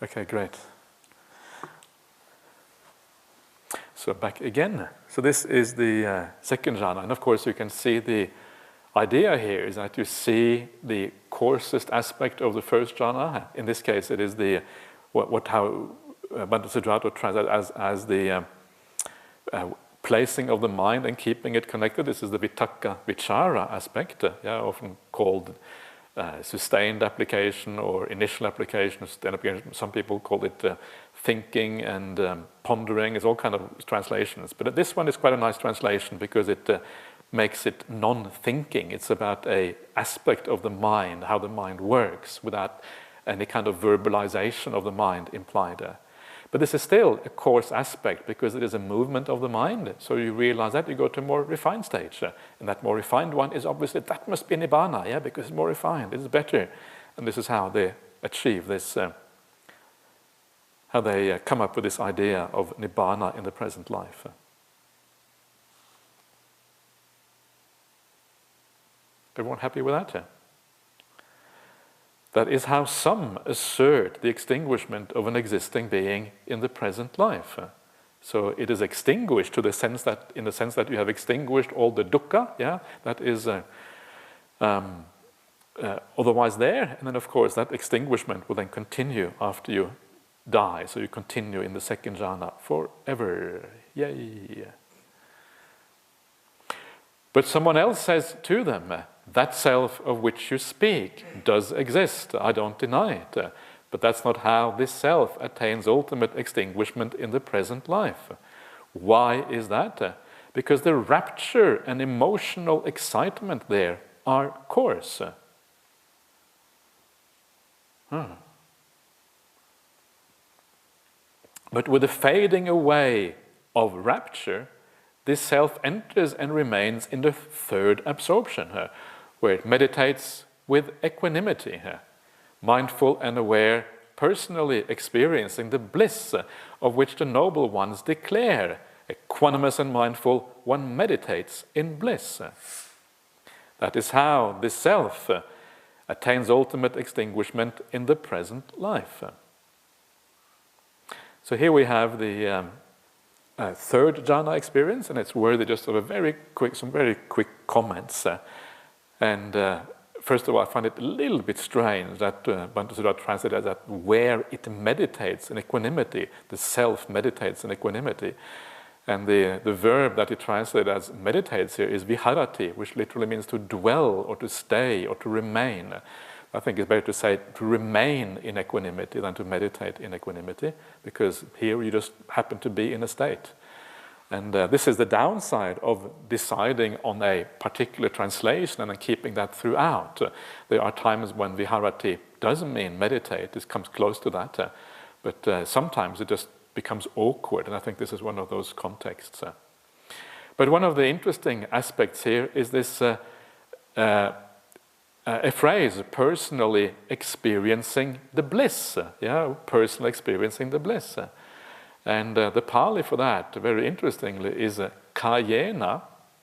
Okay, great. So back again. So this is the second jhana, and of course you can see the idea here is that you see the coarsest aspect of the first jhana. In this case, it is the how Bhante Sujato translates as the placing of the mind and keeping it connected. This is the vitakka vichara aspect, often called sustained application or initial application. Some people call it thinking and pondering. It's all kind of translations. But this one is quite a nice translation because it makes it non-thinking. It's about an aspect of the mind, how the mind works, without any kind of verbalization of the mind implied. But this is still a coarse aspect because it is a movement of the mind. So you realize that you go to a more refined stage. And that more refined one is obviously, that must be Nibbana, because it's more refined, it's better. And this is how they achieve this, how they come up with this idea of Nibbana in the present life. Everyone happy with that? That is how some assert the extinguishment of an existing being in the present life. So it is extinguished in the sense that you have extinguished all the dukkha, that is otherwise there, and then of course that extinguishment will then continue after you die. So you continue in the second jhana forever. Yay! But someone else says to them, that self of which you speak does exist, I don't deny it. But that's not how this self attains ultimate extinguishment in the present life. Why is that? Because the rapture and emotional excitement there are coarse. But with the fading away of rapture, this self enters and remains in the third absorption, where it meditates with equanimity, mindful and aware, personally experiencing the bliss of which the noble ones declare. Equanimous and mindful, one meditates in bliss. That is how this self attains ultimate extinguishment in the present life. So here we have the third jhana experience, and it's worthy just of some very quick comments. First of all, I find it a little bit strange that Bhante Sujato translated as that where it meditates in equanimity, the self meditates in equanimity. And the verb that he translated as meditates here is viharati, which literally means to dwell or to stay or to remain. I think it's better to say to remain in equanimity than to meditate in equanimity, because here you just happen to be in a state. And this is the downside of deciding on a particular translation and then keeping that throughout. There are times when viharati doesn't mean meditate, it comes close to that, but sometimes it just becomes awkward, and I think this is one of those contexts. But one of the interesting aspects here is this a phrase, personally experiencing the bliss. Personally experiencing the bliss. And the Pali for that, very interestingly, is kayena.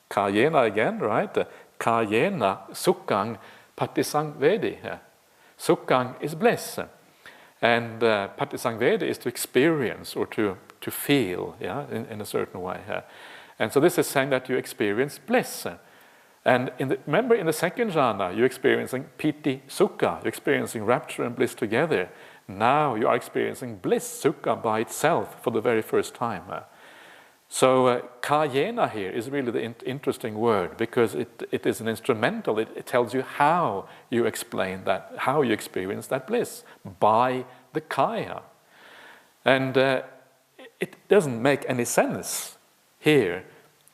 Kayena again, right? Kayena sukhang patisangvedi. Sukhang is bliss. And patisangvedi is to experience or to feel, in a certain way. And so this is saying that you experience bliss. And remember, in the second jhana, you're experiencing piti sukha, you're experiencing rapture and bliss together. Now you are experiencing bliss, sukha, by itself for the very first time. So kayena here is really the interesting word, because it is an instrumental. It tells you how you explain that, how you experience that bliss by the kaya. And it doesn't make any sense here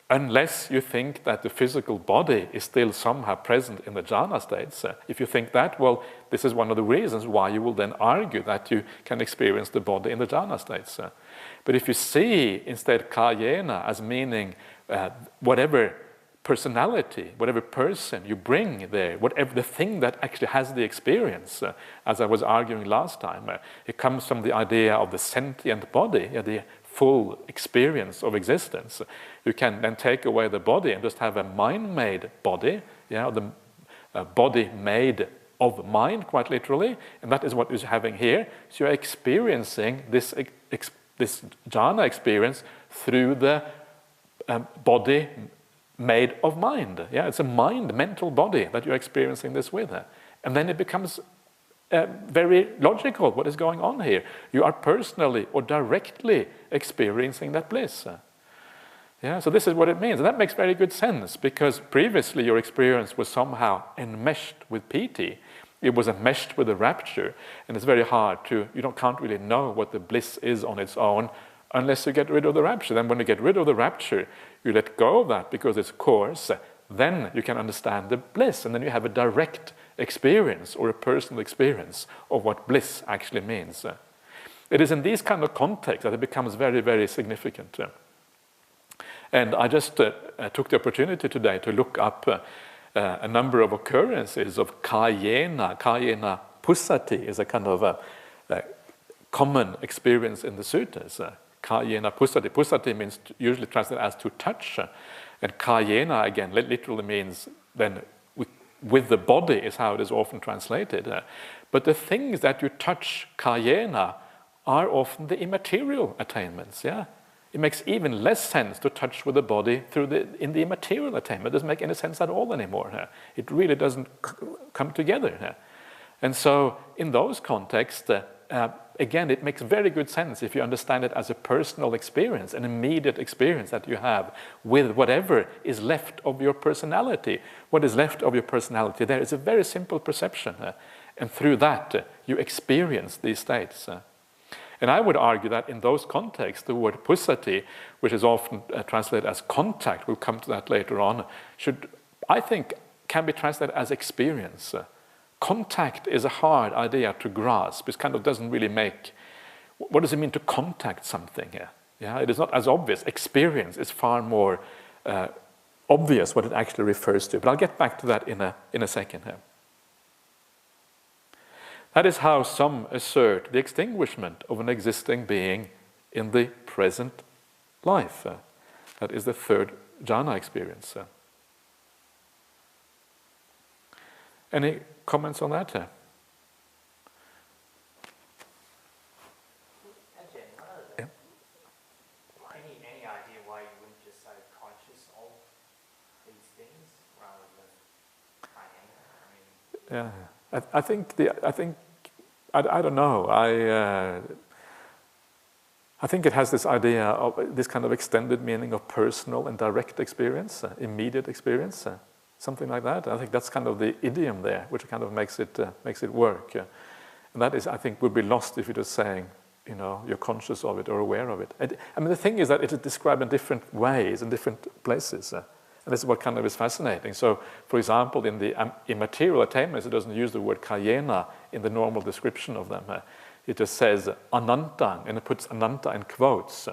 unless you think that the physical body is still somehow present in the jhana states. If you think that, well, this is one of the reasons why you will then argue that you can experience the body in the jhana states. But if you see instead kayena as meaning whatever personality, whatever person you bring there, whatever the thing that actually has the experience, as I was arguing last time, it comes from the idea of the sentient body, the full experience of existence. You can then take away the body and just have a mind-made body, the body made of mind, quite literally, and that is what you're having here. So you're experiencing this jhana experience through the body made of mind. It's a mental body that you're experiencing this with. And then it becomes very logical what is going on here. You are personally or directly experiencing that bliss. So this is what it means. And that makes very good sense, because previously your experience was somehow enmeshed with piti. It was enmeshed with the rapture, and it's very hard can't really know what the bliss is on its own unless you get rid of the rapture. Then when you get rid of the rapture, you let go of that because it's coarse, then you can understand the bliss, and then you have a direct experience or a personal experience of what bliss actually means. It is in these kind of contexts that it becomes very, very significant. And I just took the opportunity today to look up a number of occurrences of kayena. Kayena pussati is a kind of a common experience in the suttas. Kayena pussati. Pussati means usually translated as to touch. And kayena, again, literally means then with the body is how it is often translated. But the things that you touch kayena are often the immaterial attainments. It makes even less sense to touch with the body in the immaterial attainment. It doesn't make any sense at all anymore. It really doesn't come together. And so in those contexts, again, it makes very good sense if you understand it as a personal experience, an immediate experience that you have with whatever is left of your personality. What is left of your personality there is a very simple perception. And through that, you experience these states. And I would argue that in those contexts, the word pussati, which is often translated as contact, we'll come to that later on, can be translated as experience. Contact is a hard idea to grasp. It kind of doesn't really make... What does it mean to contact something here? It is not as obvious. Experience is far more obvious what it actually refers to. But I'll get back to that in a second here. That is how some assert the extinguishment of an existing being in the present life. That is the third jhana experience. Any comments on that? Ajahn, any idea why you wouldn't just say conscious of these things rather than kayena? I don't know. I think it has this idea of this kind of extended meaning of personal and direct experience, immediate experience. something like that. I think that's kind of the idiom there, which kind of makes it work. And that is, I think, would be lost if you're just saying, you know, you're conscious of it or aware of it. I mean, the thing is that it is described in different ways in different places. And this is what kind of is fascinating. So, for example, in the immaterial attainments, it doesn't use the word kayena in the normal description of them. It just says ananta, and it puts ananta in quotes.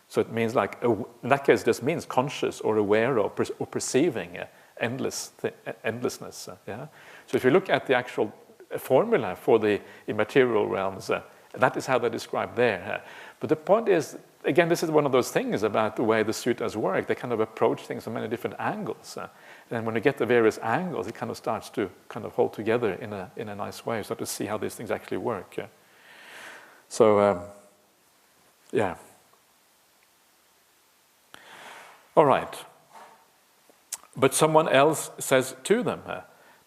So it means like, in that case, it just means conscious or aware of or perceiving endlessness. Yeah? So if you look at the actual formula for the immaterial realms, that is how they're described there. But the point is, again, this is one of those things about the way the sutras work. They kind of approach things from many different angles. And when you get the various angles, it kind of starts to kind of hold together in a nice way. You start to see how these things actually work. So, yeah. All right. But someone else says to them,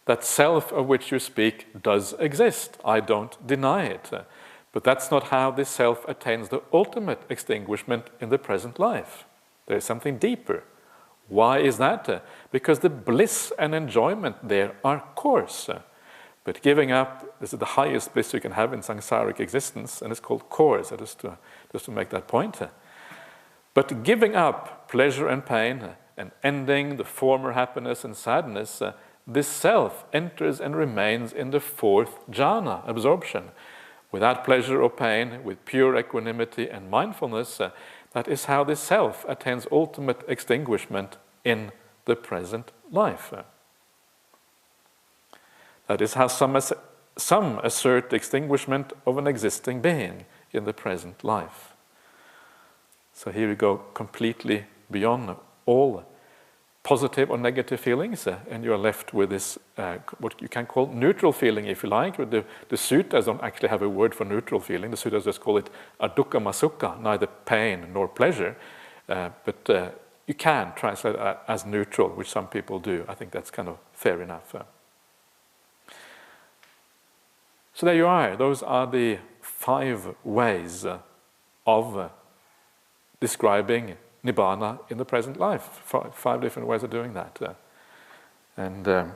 that self of which you speak does exist. I don't deny it. But that's not how this self attains the ultimate extinguishment in the present life. There is something deeper. Why is that? Because the bliss and enjoyment there are coarse. But giving up, this is the highest bliss you can have in samsaric existence, and it's called coarse, just to make that point. But giving up pleasure and pain, and ending the former happiness and sadness, this self enters and remains in the fourth jhana, absorption. Without pleasure or pain, with pure equanimity and mindfulness, that is how this self attains ultimate extinguishment in the present life. That is how some assert the extinguishment of an existing being in the present life. So here we go completely beyond all positive or negative feelings, and you are left with this, what you can call neutral feeling, if you like. The sutras don't actually have a word for neutral feeling. The sutras just call it adukkha sukha, neither pain nor pleasure. But you can translate it as neutral, which some people do. I think that's kind of fair enough. So there you are. Those are the 5 ways of describing Nibbana in the present life. 5 different ways of doing that. And I'm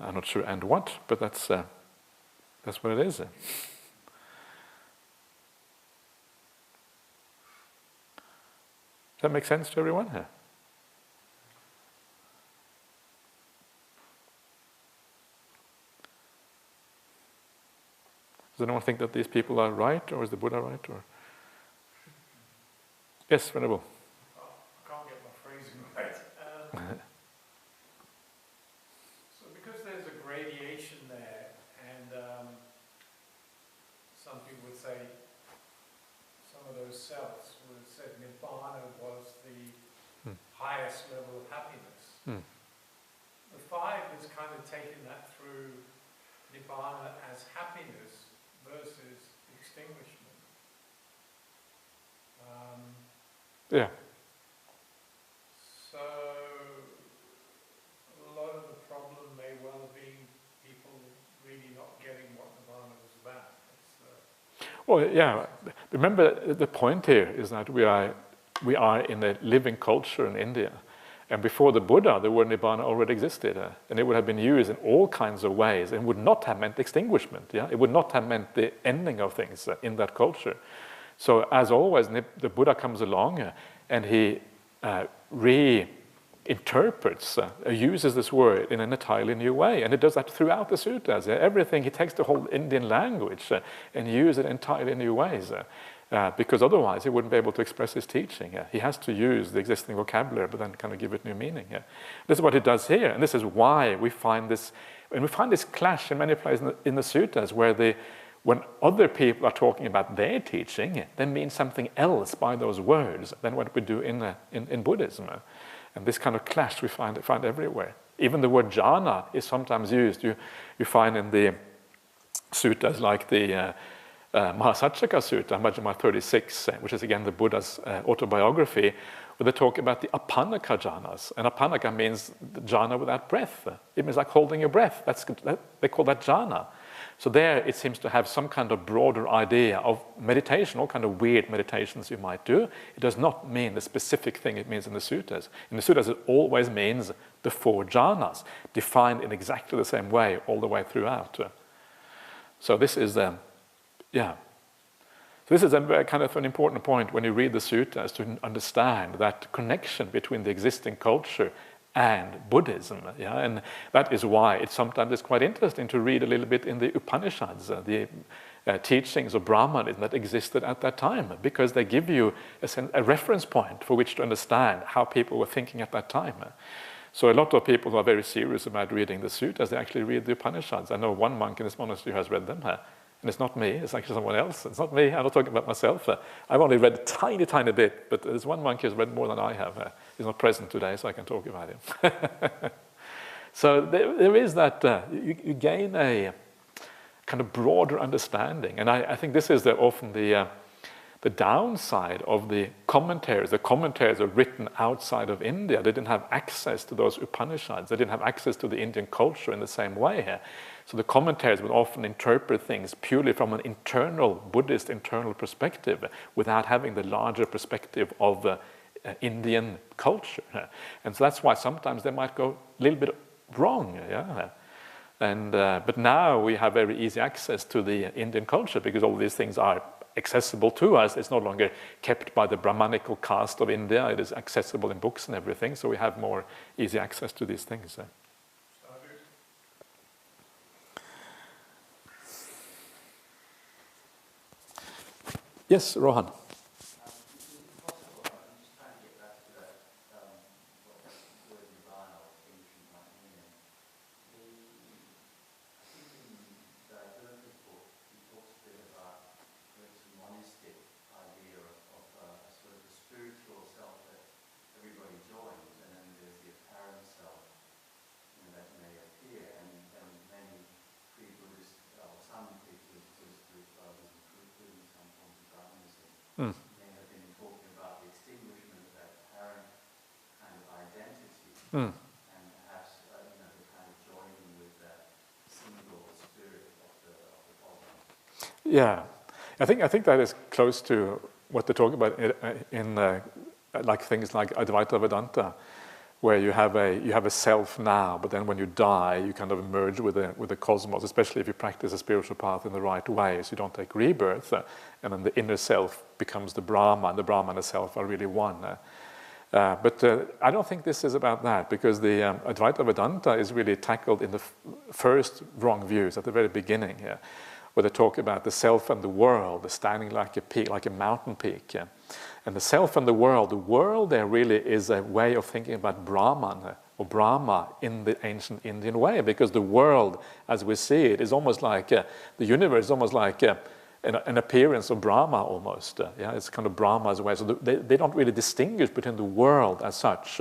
not sure and what, but that's what it is. Does that make sense to everyone here? Does anyone think that these people are right, or is the Buddha right? Or yes, Venerable. I can't get my phrasing right. So because there's a gradation there, and some people would say, some of those selves would have said Nibbana was the highest level of happiness. The 5 is kind of taking that through Nibbana as happiness versus extinguishment. Yeah. So a lot of the problem may well have been people really not getting what Nibbana was about. Well, yeah. Remember, the point here is that we are in a living culture in India, and before the Buddha, the word Nibbana already existed, and it would have been used in all kinds of ways, and would not have meant extinguishment. Yeah, it would not have meant the ending of things in that culture. So, as always, the Buddha comes along and he reinterprets, uses this word in an entirely new way. And he does that throughout the sutras. Everything, he takes the whole Indian language and uses it in entirely new ways. Because otherwise he wouldn't be able to express his teaching. He has to use the existing vocabulary, but then kind of give it new meaning. This is what he does here. And this is why we find this, and we find this clash in many places in the sutras, where when other people are talking about their teaching, they mean something else by those words than what we do in Buddhism. And this kind of clash we find everywhere. Even the word jhana is sometimes used. You find in the sutras like the Mahasacchaka Sutta, Majjhima 36, which is again the Buddha's autobiography, where they talk about the apanaka jhanas. And apanaka means jhana without breath. It means like holding your breath. They call that jhana. So there it seems to have some kind of broader idea of meditation, all kind of weird meditations you might do. It does not mean the specific thing it means in the suttas. In the suttas it always means the 4 jhanas, defined in exactly the same way all the way throughout. So this is, So this is a kind of an important point when you read the suttas, to understand that connection between the existing culture and Buddhism, and that is why it sometimes is quite interesting to read a little bit in the Upanishads, the teachings of Brahmanism that existed at that time, because they give you a reference point for which to understand how people were thinking at that time. So a lot of people who are very serious about reading the suttas, they actually read the Upanishads. I know one monk in this monastery who has read them, and it's not me, it's actually someone else. It's not me, I'm not talking about myself. I've only read a tiny, tiny bit, but there's one monk who's read more than I have. He's not present today, so I can talk about him. So there is that, you gain a kind of broader understanding. And I think this is often the downside of the commentaries. The commentaries are written outside of India. They didn't have access to those Upanishads. They didn't have access to the Indian culture in the same way here. So the commentaries would often interpret things purely from an internal, Buddhist internal perspective, without having the larger perspective of Indian culture. And so that's why sometimes they might go a little bit wrong. But now we have very easy access to the Indian culture because all these things are accessible to us. It's no longer kept by the Brahmanical caste of India. It is accessible in books and everything, so we have more easy access to these things. Yes, Rohan. May have been talking about the extinguishment of that apparent kind of identity, and perhaps the kind of joining with that single spirit of the body. Yeah, I think that is close to what they talk about in like things like Advaita Vedanta, where you have a self now, but then when you die, you kind of merge with the cosmos, especially if you practice a spiritual path in the right way, so you don't take rebirth, and then the inner self becomes the Brahma, and the Brahma and the self are really one. But I don't think this is about that, because the Advaita Vedanta is really tackled in the first wrong views at the very beginning, where they talk about the self and the world standing like a peak, like a mountain peak. And the self and the world there really is a way of thinking about Brahman or Brahma in the ancient Indian way, because the world, as we see it, is almost like the universe is almost like an appearance of Brahma almost. It's kind of Brahma's way. So they don't really distinguish between the world as such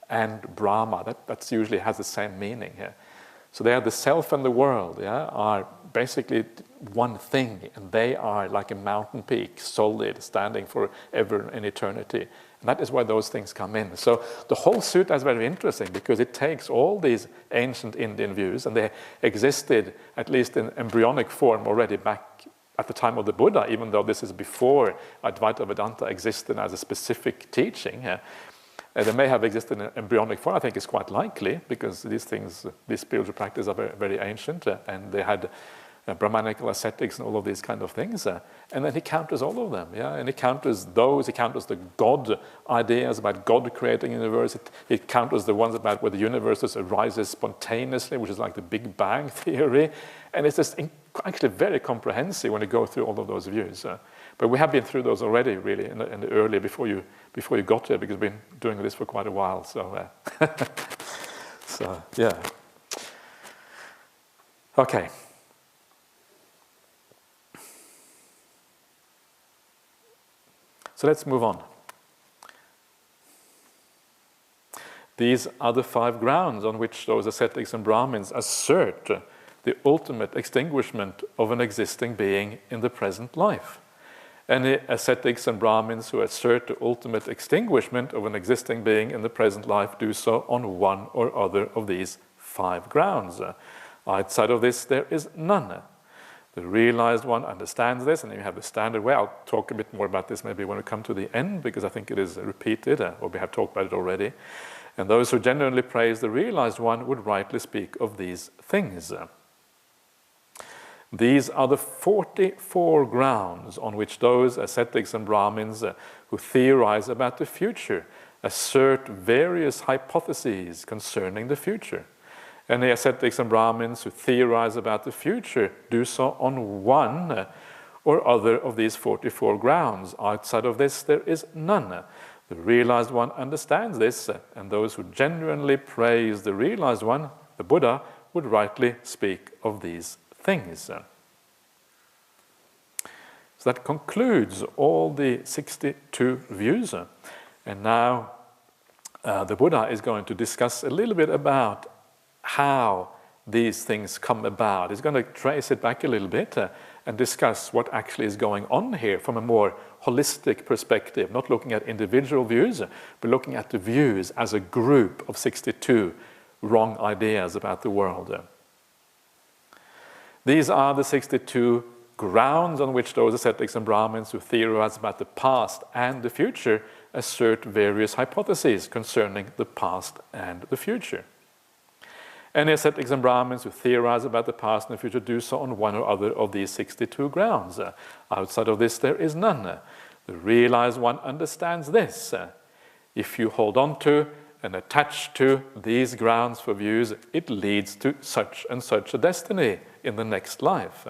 and Brahma. That usually has the same meaning here. So they are the self and the world, are basically one thing, and they are like a mountain peak, solid, standing forever in eternity. And that is where those things come in. So the whole sutta is very interesting, because it takes all these ancient Indian views, and they existed at least in embryonic form already back at the time of the Buddha, even though this is before Advaita Vedanta existed as a specific teaching. They may have existed in embryonic form. I think it's quite likely, because these spiritual practices are very, very ancient, and they had Brahmanical ascetics and all of these kind of things. And then he counters all of them, and he counters the God ideas about God creating the universe. He counters the ones about where the universe just arises spontaneously, which is like the Big Bang theory. And it's just actually very comprehensive when you go through all of those views. But we have been through those already, really, in the early, before you got here, because we've been doing this for quite a while. So, so yeah. Okay. So let's move on. These are the 5 grounds on which those ascetics and Brahmins assert the ultimate extinguishment of an existing being in the present life. Any ascetics and Brahmins who assert the ultimate extinguishment of an existing being in the present life do so on one or other of these 5 grounds. Outside of this, there is none. The realized one understands this, and then you have the standard way. I'll talk a bit more about this maybe when we come to the end, because I think it is repeated, or we have talked about it already. And those who genuinely praise the realized one would rightly speak of these things. These are the 44 grounds on which those ascetics and Brahmins who theorize about the future assert various hypotheses concerning the future. And the ascetics and Brahmins who theorize about the future do so on one or other of these 44 grounds. Outside of this, there is none. The realized one understands this, and those who genuinely praise the realized one, the Buddha, would rightly speak of these things. So that concludes all the 62 views. And now the Buddha is going to discuss a little bit about how these things come about. He's going to trace it back a little bit and discuss what actually is going on here from a more holistic perspective, not looking at individual views, but looking at the views as a group of 62 wrong ideas about the world. These are the 62 grounds on which those ascetics and Brahmins who theorize about the past and the future assert various hypotheses concerning the past and the future. Any ascetics and Brahmins who theorize about the past and the future do so on one or other of these 62 grounds. Outside of this, there is none. The realized one understands this. If you hold on to and attach to these grounds for views, it leads to such and such a destiny in the next life.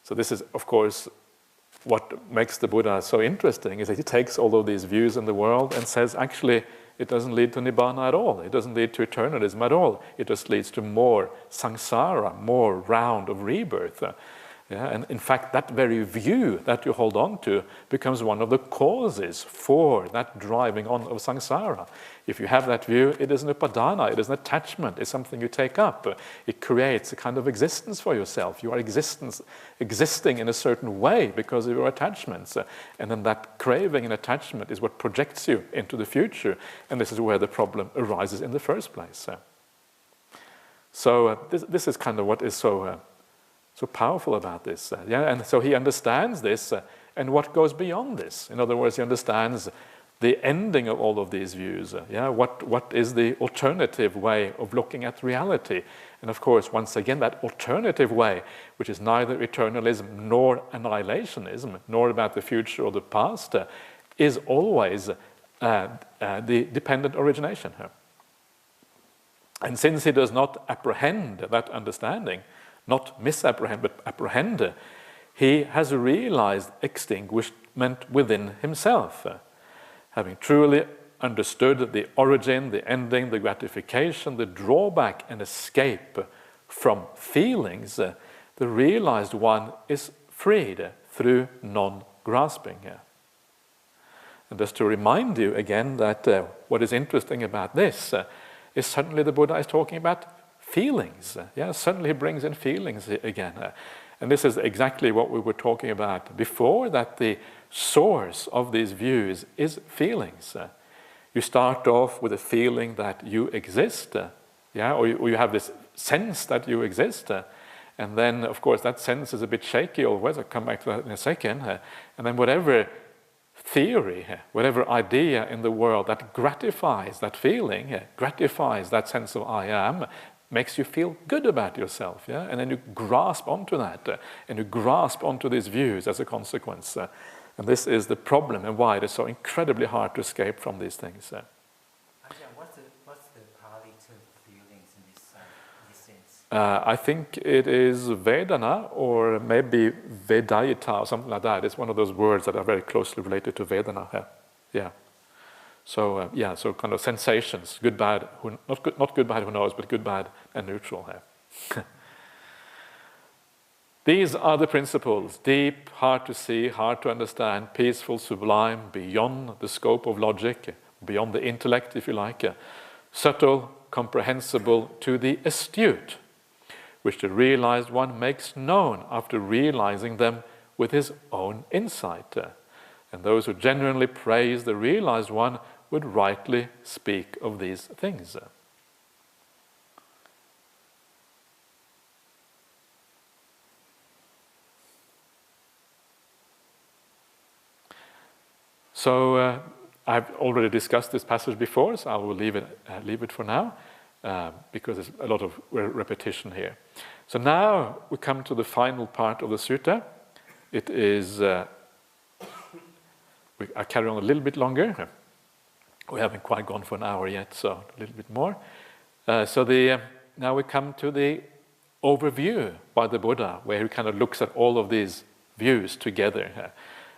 So this is, of course, what makes the Buddha so interesting, is that he takes all of these views in the world and says, actually, it doesn't lead to Nibbana at all. It doesn't lead to eternalism at all. It just leads to more samsara, more round of rebirth. And in fact, that very view that you hold on to becomes one of the causes for that driving on of samsara. If you have that view, it is an upadana, it is an attachment, it's something you take up. It creates a kind of existence for yourself. You are existing in a certain way because of your attachments. And then that craving and attachment is what projects you into the future. And this is where the problem arises in the first place. So this is kind of what is so powerful about this. And so he understands this and what goes beyond this. In other words, he understands the ending of all of these views. What is the alternative way of looking at reality? And of course, once again, that alternative way, which is neither eternalism nor annihilationism, nor about the future or the past, is always the dependent origination. And since he does not apprehend that understanding, not misapprehend, but apprehend, he has realized extinguishment within himself. Having truly understood the origin, the ending, the gratification, the drawback and escape from feelings, the realized one is freed through non-grasping. And just to remind you again that what is interesting about this is suddenly the Buddha is talking about feelings. Suddenly he brings in feelings again. And this is exactly what we were talking about before, that the source of these views is feelings. You start off with a feeling that you exist, or you have this sense that you exist, and then, of course, that sense is a bit shaky always. I'll come back to that in a second. And then whatever theory, whatever idea in the world that gratifies that feeling, gratifies that sense of I am, makes you feel good about yourself, and then you grasp onto that, and you grasp onto these views as a consequence. And this is the problem, and why it is so incredibly hard to escape from these things. What's the Pali term for feelings in this sense? I think it is Vedana, or maybe Vedayita, or something like that. It's one of those words that are very closely related to Vedana. So so kind of sensations, good, bad, not good, bad, who knows, but good, bad, and neutral. These are the principles: deep, hard to see, hard to understand, peaceful, sublime, beyond the scope of logic, beyond the intellect, if you like, subtle, comprehensible to the astute, which the realized one makes known after realizing them with his own insight. And those who genuinely praise the realized one would rightly speak of these things. So I've already discussed this passage before, so I will leave it for now, because there's a lot of repetition here. So now we come to the final part of the sutta. It is, I carry on a little bit longer. We haven't quite gone for an hour yet, so a little bit more. Now we come to the overview by the Buddha, where he kind of looks at all of these views together.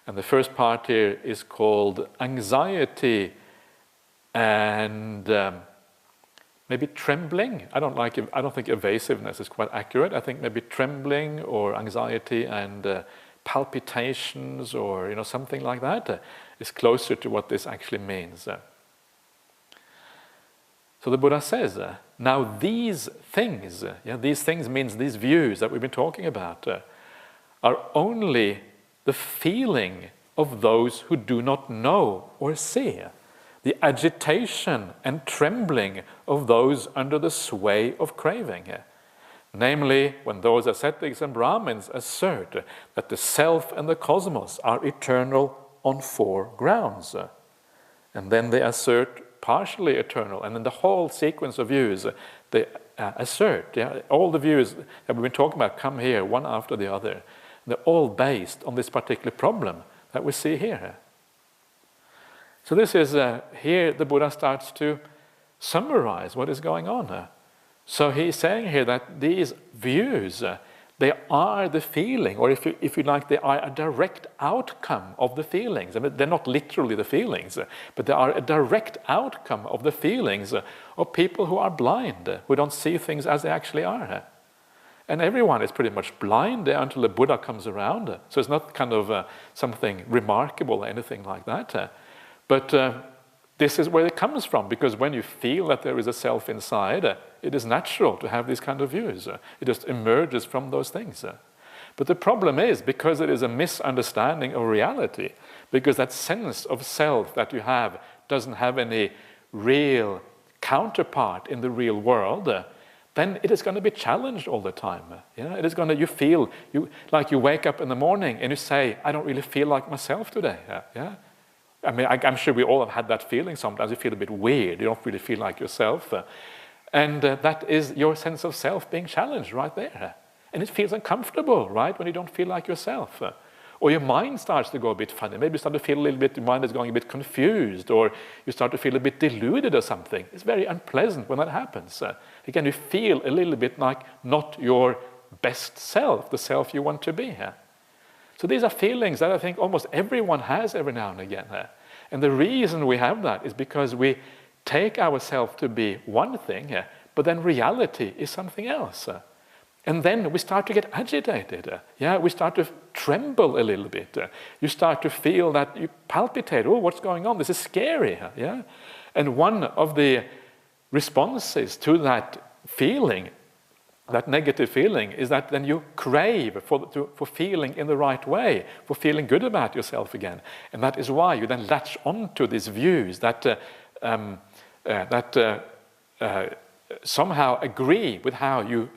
And the first part here is called anxiety and maybe trembling. I don't think evasiveness is quite accurate. I think maybe trembling or anxiety and palpitations, or something like that, is closer to what this actually means. So the Buddha says, now these things means these views that we've been talking about, are only the feeling of those who do not know or see, the agitation and trembling of those under the sway of craving. Namely, when those ascetics and Brahmins assert that the self and the cosmos are eternal on 4 grounds. And then they assert partially eternal, and in the whole sequence of views, they assert, all the views that we've been talking about come here, one after the other. They're all based on this particular problem that we see here. So this is, here the Buddha starts to summarize what is going on. So he's saying here that these views, they are the feeling, or if you like, they are a direct outcome of the feelings. I mean, they're not literally the feelings, but they are a direct outcome of the feelings of people who are blind, who don't see things as they actually are. And everyone is pretty much blind until the Buddha comes around. So it's not kind of something remarkable or anything like that. But this is where it comes from, because when you feel that there is a self inside, it is natural to have these kind of views. It just emerges from those things. But the problem is, because it is a misunderstanding of reality, because that sense of self that you have doesn't have any real counterpart in the real world, then it is going to be challenged all the time. It is going to, you wake up in the morning and you say, I don't really feel like myself today. I mean, I'm sure we all have had that feeling sometimes. You feel a bit weird. You don't really feel like yourself. And that is your sense of self being challenged right there. And it feels uncomfortable, right, when you don't feel like yourself. Or your mind starts to go a bit funny. Maybe you start to feel a little bit, your mind is going a bit confused, or you start to feel a bit deluded or something. It's very unpleasant when that happens. Again, you feel a little bit like not your best self, the self you want to be. So these are feelings that I think almost everyone has every now and again. And the reason we have that is because we take ourselves to be one thing, but then reality is something else. And then we start to get agitated. We start to tremble a little bit. You start to feel that you palpitate. Oh, what's going on? This is scary. And one of the responses to that feeling, that negative feeling, is that then you crave for feeling in the right way, for feeling good about yourself again. And that is why you then latch onto these views that somehow agree with how you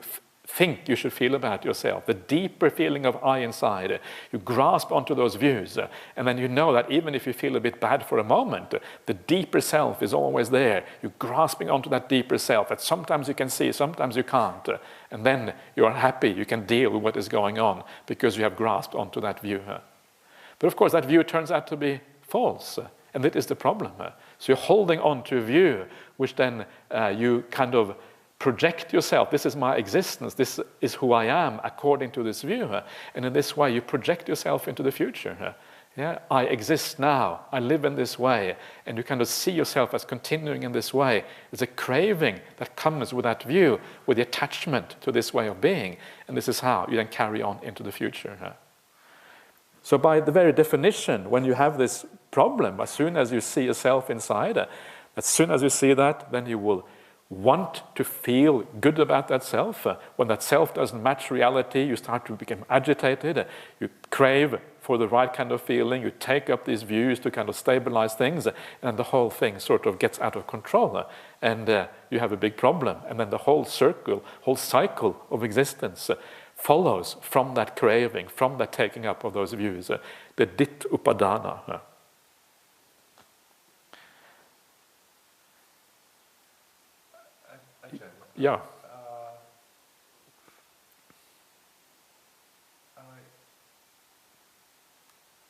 think you should feel about yourself, the deeper feeling of I inside. You grasp onto those views, and then you know that even if you feel a bit bad for a moment, the deeper self is always there. You're grasping onto that deeper self that sometimes you can see, sometimes you can't, and then you are happy, you can deal with what is going on because you have grasped onto that view. But of course that view turns out to be false, and that is the problem. So you're holding on to a view which then you kind of project yourself. This is my existence. This is who I am according to this view. And in this way, you project yourself into the future. I exist now. I live in this way. And you kind of see yourself as continuing in this way. It's a craving that comes with that view, with the attachment to this way of being. And this is how you then carry on into the future. So by the very definition, when you have this problem, as soon as you see yourself inside, as soon as you see that, then you will want to feel good about that self. When that self doesn't match reality, you start to become agitated. You crave for the right kind of feeling. You take up these views to kind of stabilize things, and the whole thing sort of gets out of control. And you have a big problem. And then the whole cycle of existence follows from that craving, from that taking up of those views. The dit upadana. Yeah. How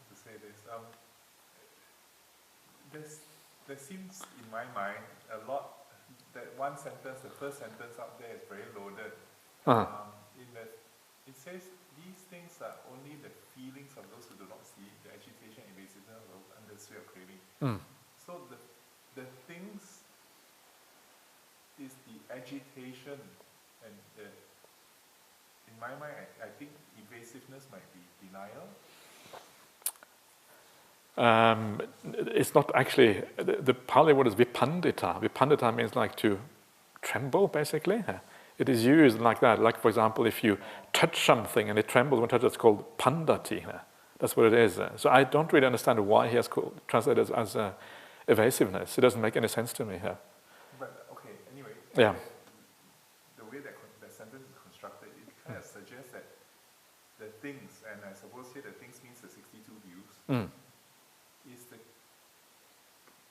to say this? There seems in my mind a lot. That one sentence, the first sentence up there is very loaded. It says these things are only the feelings of those who do not see, the agitation, evasiveness, and the sphere of craving. So the things is the agitation, and in my mind, I think evasiveness might be denial. It's not actually, the Pali word is vipandita. Vipandita means like to tremble, basically. It is used like that. Like, for example, if you touch something and it trembles when touched, it's called pandati. That's what it is. So I don't really understand why he has translated it as evasiveness. It doesn't make any sense to me here. But, okay, anyway. Yeah. The way that sentence is constructed, it kind of suggests that the things, and I suppose here the things means the 62 views, is the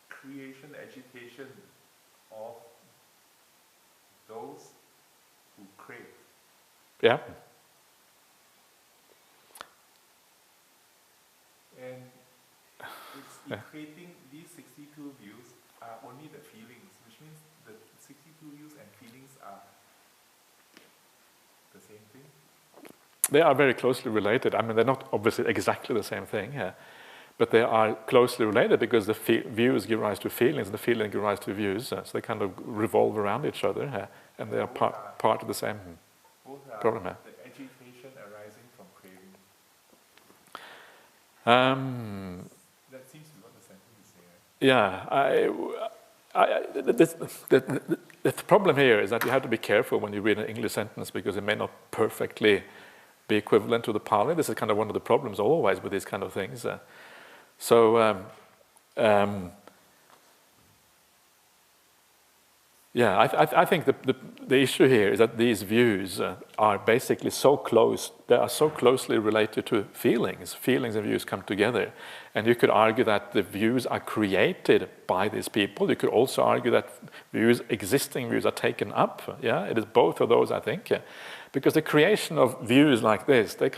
creation, agitation of those who crave. Yeah. And it's equating these 62 views are only the feelings, which means the 62 views and feelings are the same thing. They are very closely related. I mean, they're not obviously exactly the same thing here. But they are closely related because the views give rise to feelings and the feelings give rise to views. So they kind of revolve around each other, and they are part of the same problem. The agitation arising from craving. That seems to be what the sentence is saying. Yeah. The problem here is that you have to be careful when you read an English sentence because it may not perfectly be equivalent to the Pali. This is kind of one of the problems always with these kind of things. I think the issue here is that these views are basically so close, they are so closely related to feelings. Feelings and views come together. And you could argue that the views are created by these people. You could also argue that existing views are taken up. Yeah, it is both of those, I think. Because the creation of views like this, they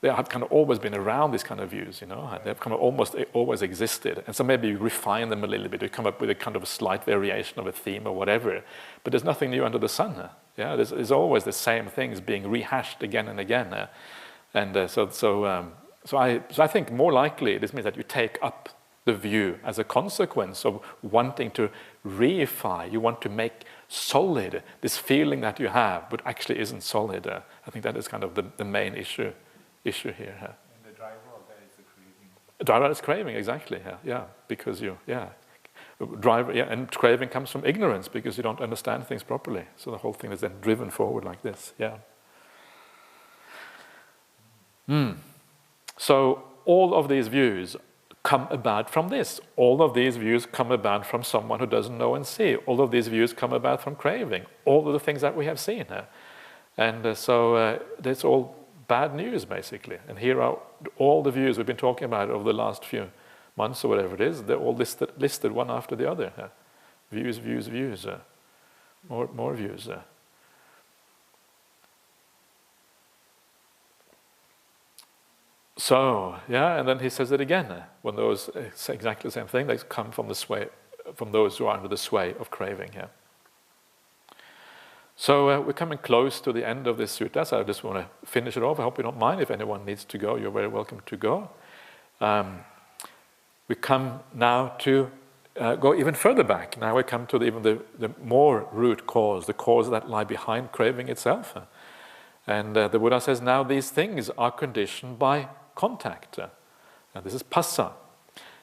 have kind of always been around, these kind of views, you know. They've kind of almost always existed. And so maybe you refine them a little bit, you come up with a kind of a slight variation of a theme or whatever. But there's nothing new under the sun. Yeah, there's always the same things being rehashed again and again. So I think more likely this means that you take up the view as a consequence of wanting to reify, you want to make solid this feeling that you have, but actually isn't solid. I think that is kind of the main issue here. And the driver of that is the craving. The driver is craving, exactly. Because and craving comes from ignorance because you don't understand things properly. So the whole thing is then driven forward like this. So all of these views come about from this. All of these views come about from someone who doesn't know and see. All of these views come about from craving. All of the things that we have seen. And so that's all bad news, basically. And here are all the views we've been talking about over the last few months or whatever it is. They're all listed one after the other. Views. More views. So, and then he says it again. When those say exactly the same thing, they come from those who are under the sway of craving. So we're coming close to the end of this sutta, so I just want to finish it off. I hope you don't mind. If anyone needs to go, you're very welcome to go. We come now to go even further back. Now we come to even the more root cause, the cause that lie behind craving itself. And the Buddha says, now these things are conditioned by contact. And this is passa.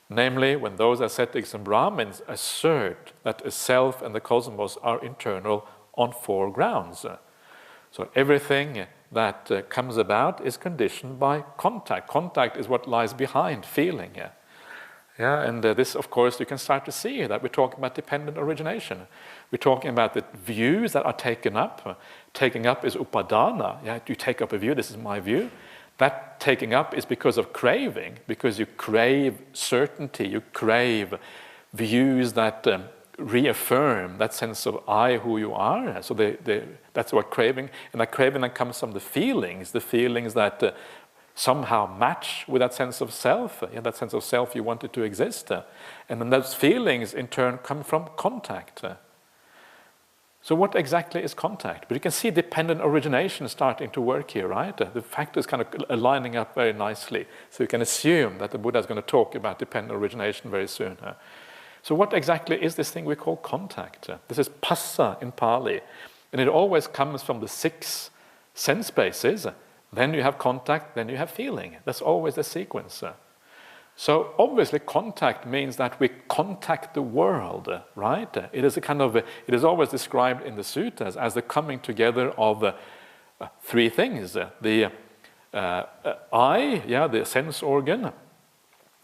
Namely, when those ascetics and Brahmins assert that a self and the cosmos are internal on 4 grounds. So everything that comes about is conditioned by contact. Contact is what lies behind feeling. And this, of course, you can start to see that we're talking about dependent origination. We're talking about the views that are taken up. Taking up is upadana. You take up a view, this is my view. That taking up is because of craving, because you crave certainty, you crave views that reaffirm that sense of I, who you are. So that's what craving, and that craving then comes from the feelings that somehow match with that sense of self, that sense of self you wanted to exist. And then those feelings in turn come from contact. So what exactly is contact? But you can see dependent origination starting to work here, right? The factors kind of lining up very nicely. So you can assume that the Buddha is going to talk about dependent origination very soon. So what exactly is this thing we call contact? This is passa in Pali. And it always comes from the 6 sense bases. Then you have contact, then you have feeling. That's always the sequence. So obviously contact means that we contact the world, right? It is always described in the suttas as the coming together of 3 things. The eye, the sense organ,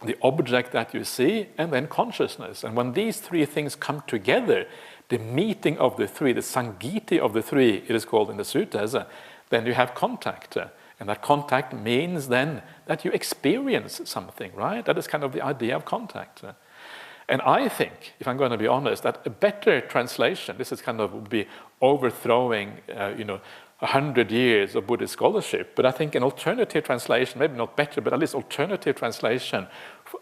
the object that you see, and then consciousness. And when these 3 things come together, the meeting of the 3, the sangiti of the 3, it is called in the suttas, then you have contact. And that contact means then that you experience something, right? That is kind of the idea of contact. And I think, if I'm going to be honest, that a better translation, this is kind of would be overthrowing, 100 years of Buddhist scholarship, but I think an alternative translation, maybe not better, but at least alternative translation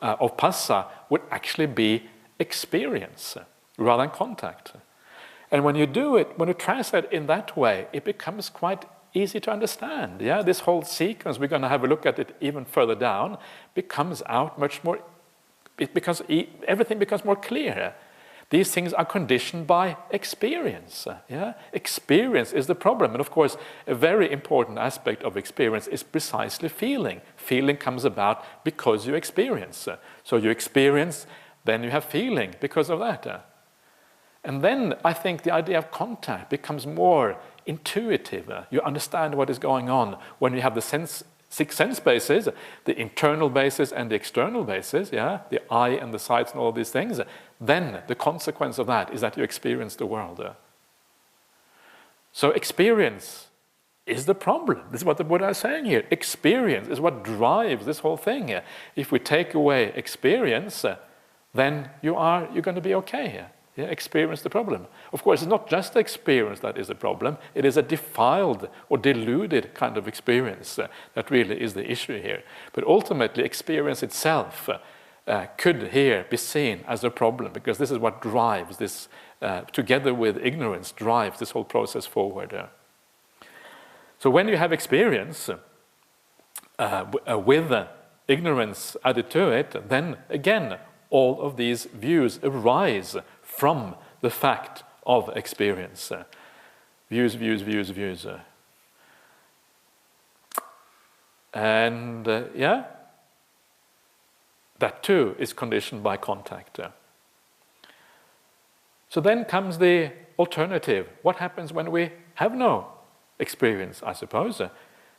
of passa would actually be experience rather than contact. And when you do it, when you translate in that way, it becomes quite easy to understand. This whole sequence, we're going to have a look at it even further down, becomes out much more, everything becomes more clear. These things are conditioned by experience. Experience is the problem. And of course, a very important aspect of experience is precisely feeling. Feeling comes about because you experience. So you experience, then you have feeling because of that. And then I think the idea of contact becomes more intuitive. You understand what is going on when you have the 6 sense bases, the internal bases and the external bases, the eye and the sights and all these things. Then the consequence of that is that you experience the world. So experience is the problem. This is what the Buddha is saying here. Experience is what drives this whole thing. If we take away experience, then you're going to be okay here. Experience the problem. Of course, it's not just experience that is the problem. It is a defiled or deluded kind of experience that really is the issue here. But ultimately, experience itself could here be seen as a problem, because this is what drives this, together with ignorance, drives this whole process forward. So when you have experience with ignorance added to it, then again, all of these views arise from the fact of experience. Views. And that too is conditioned by contact. So then comes the alternative. What happens when we have no experience, I suppose?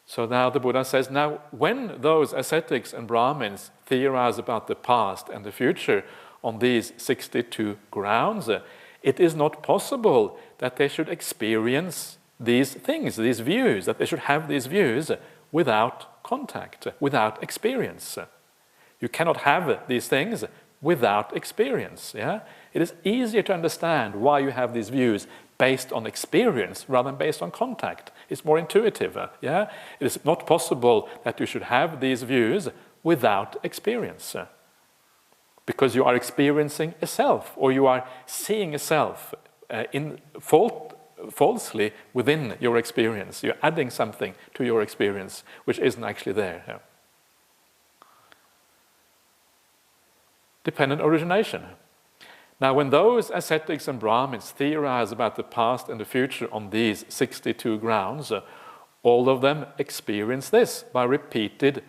So now the Buddha says, now when those ascetics and Brahmins theorize about the past and the future on these 62 grounds, it is not possible that they should experience these things, these views, that they should have these views without contact, without experience. You cannot have these things without experience. It is easier to understand why you have these views based on experience rather than based on contact. It's more intuitive. It is not possible that you should have these views without experience. Because you are experiencing a self, or you are seeing a self falsely within your experience. You're adding something to your experience which isn't actually there. Dependent origination. Now, when those ascetics and Brahmins theorize about the past and the future on these 62 grounds, all of them experience this by repeated,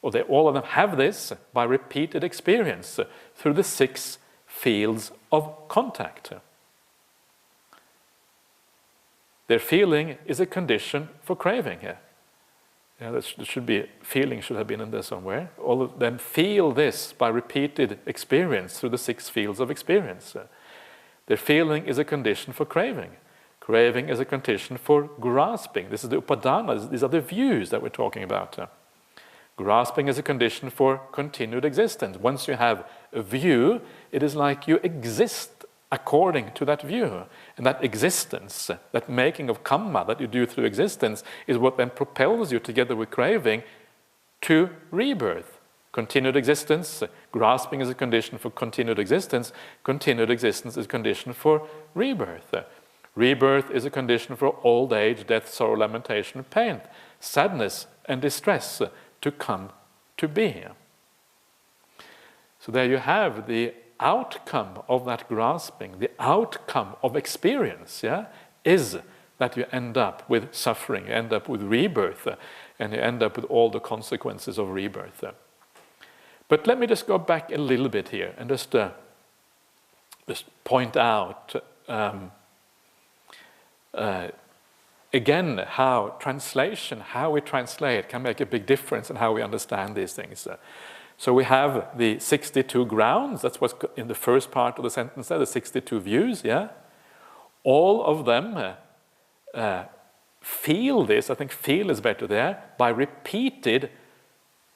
or all of them have this by repeated experience through the 6 fields of contact. Their feeling is a condition for craving here. Feeling should have been in there somewhere. All of them feel this by repeated experience through the 6 fields of experience. Their feeling is a condition for craving. Craving is a condition for grasping. This is the upadana. These are the views that we're talking about. Grasping is a condition for continued existence. Once you have a view, it is like you exist according to that view. And that existence, that making of karma that you do through existence, is what then propels you, together with craving, to rebirth. Continued existence, grasping is a condition for continued existence is a condition for rebirth. Rebirth is a condition for old age, death, sorrow, lamentation, pain, sadness and distress to come to be. So there you have the outcome of that grasping, the outcome of experience, is that you end up with suffering, you end up with rebirth, and you end up with all the consequences of rebirth. But let me just go back a little bit here and just point out again how translation, how we translate, can make a big difference in how we understand these things. So we have the 62 grounds, that's what's in the first part of the sentence there, the 62 views, All of them feel this, I think feel is better there, by repeated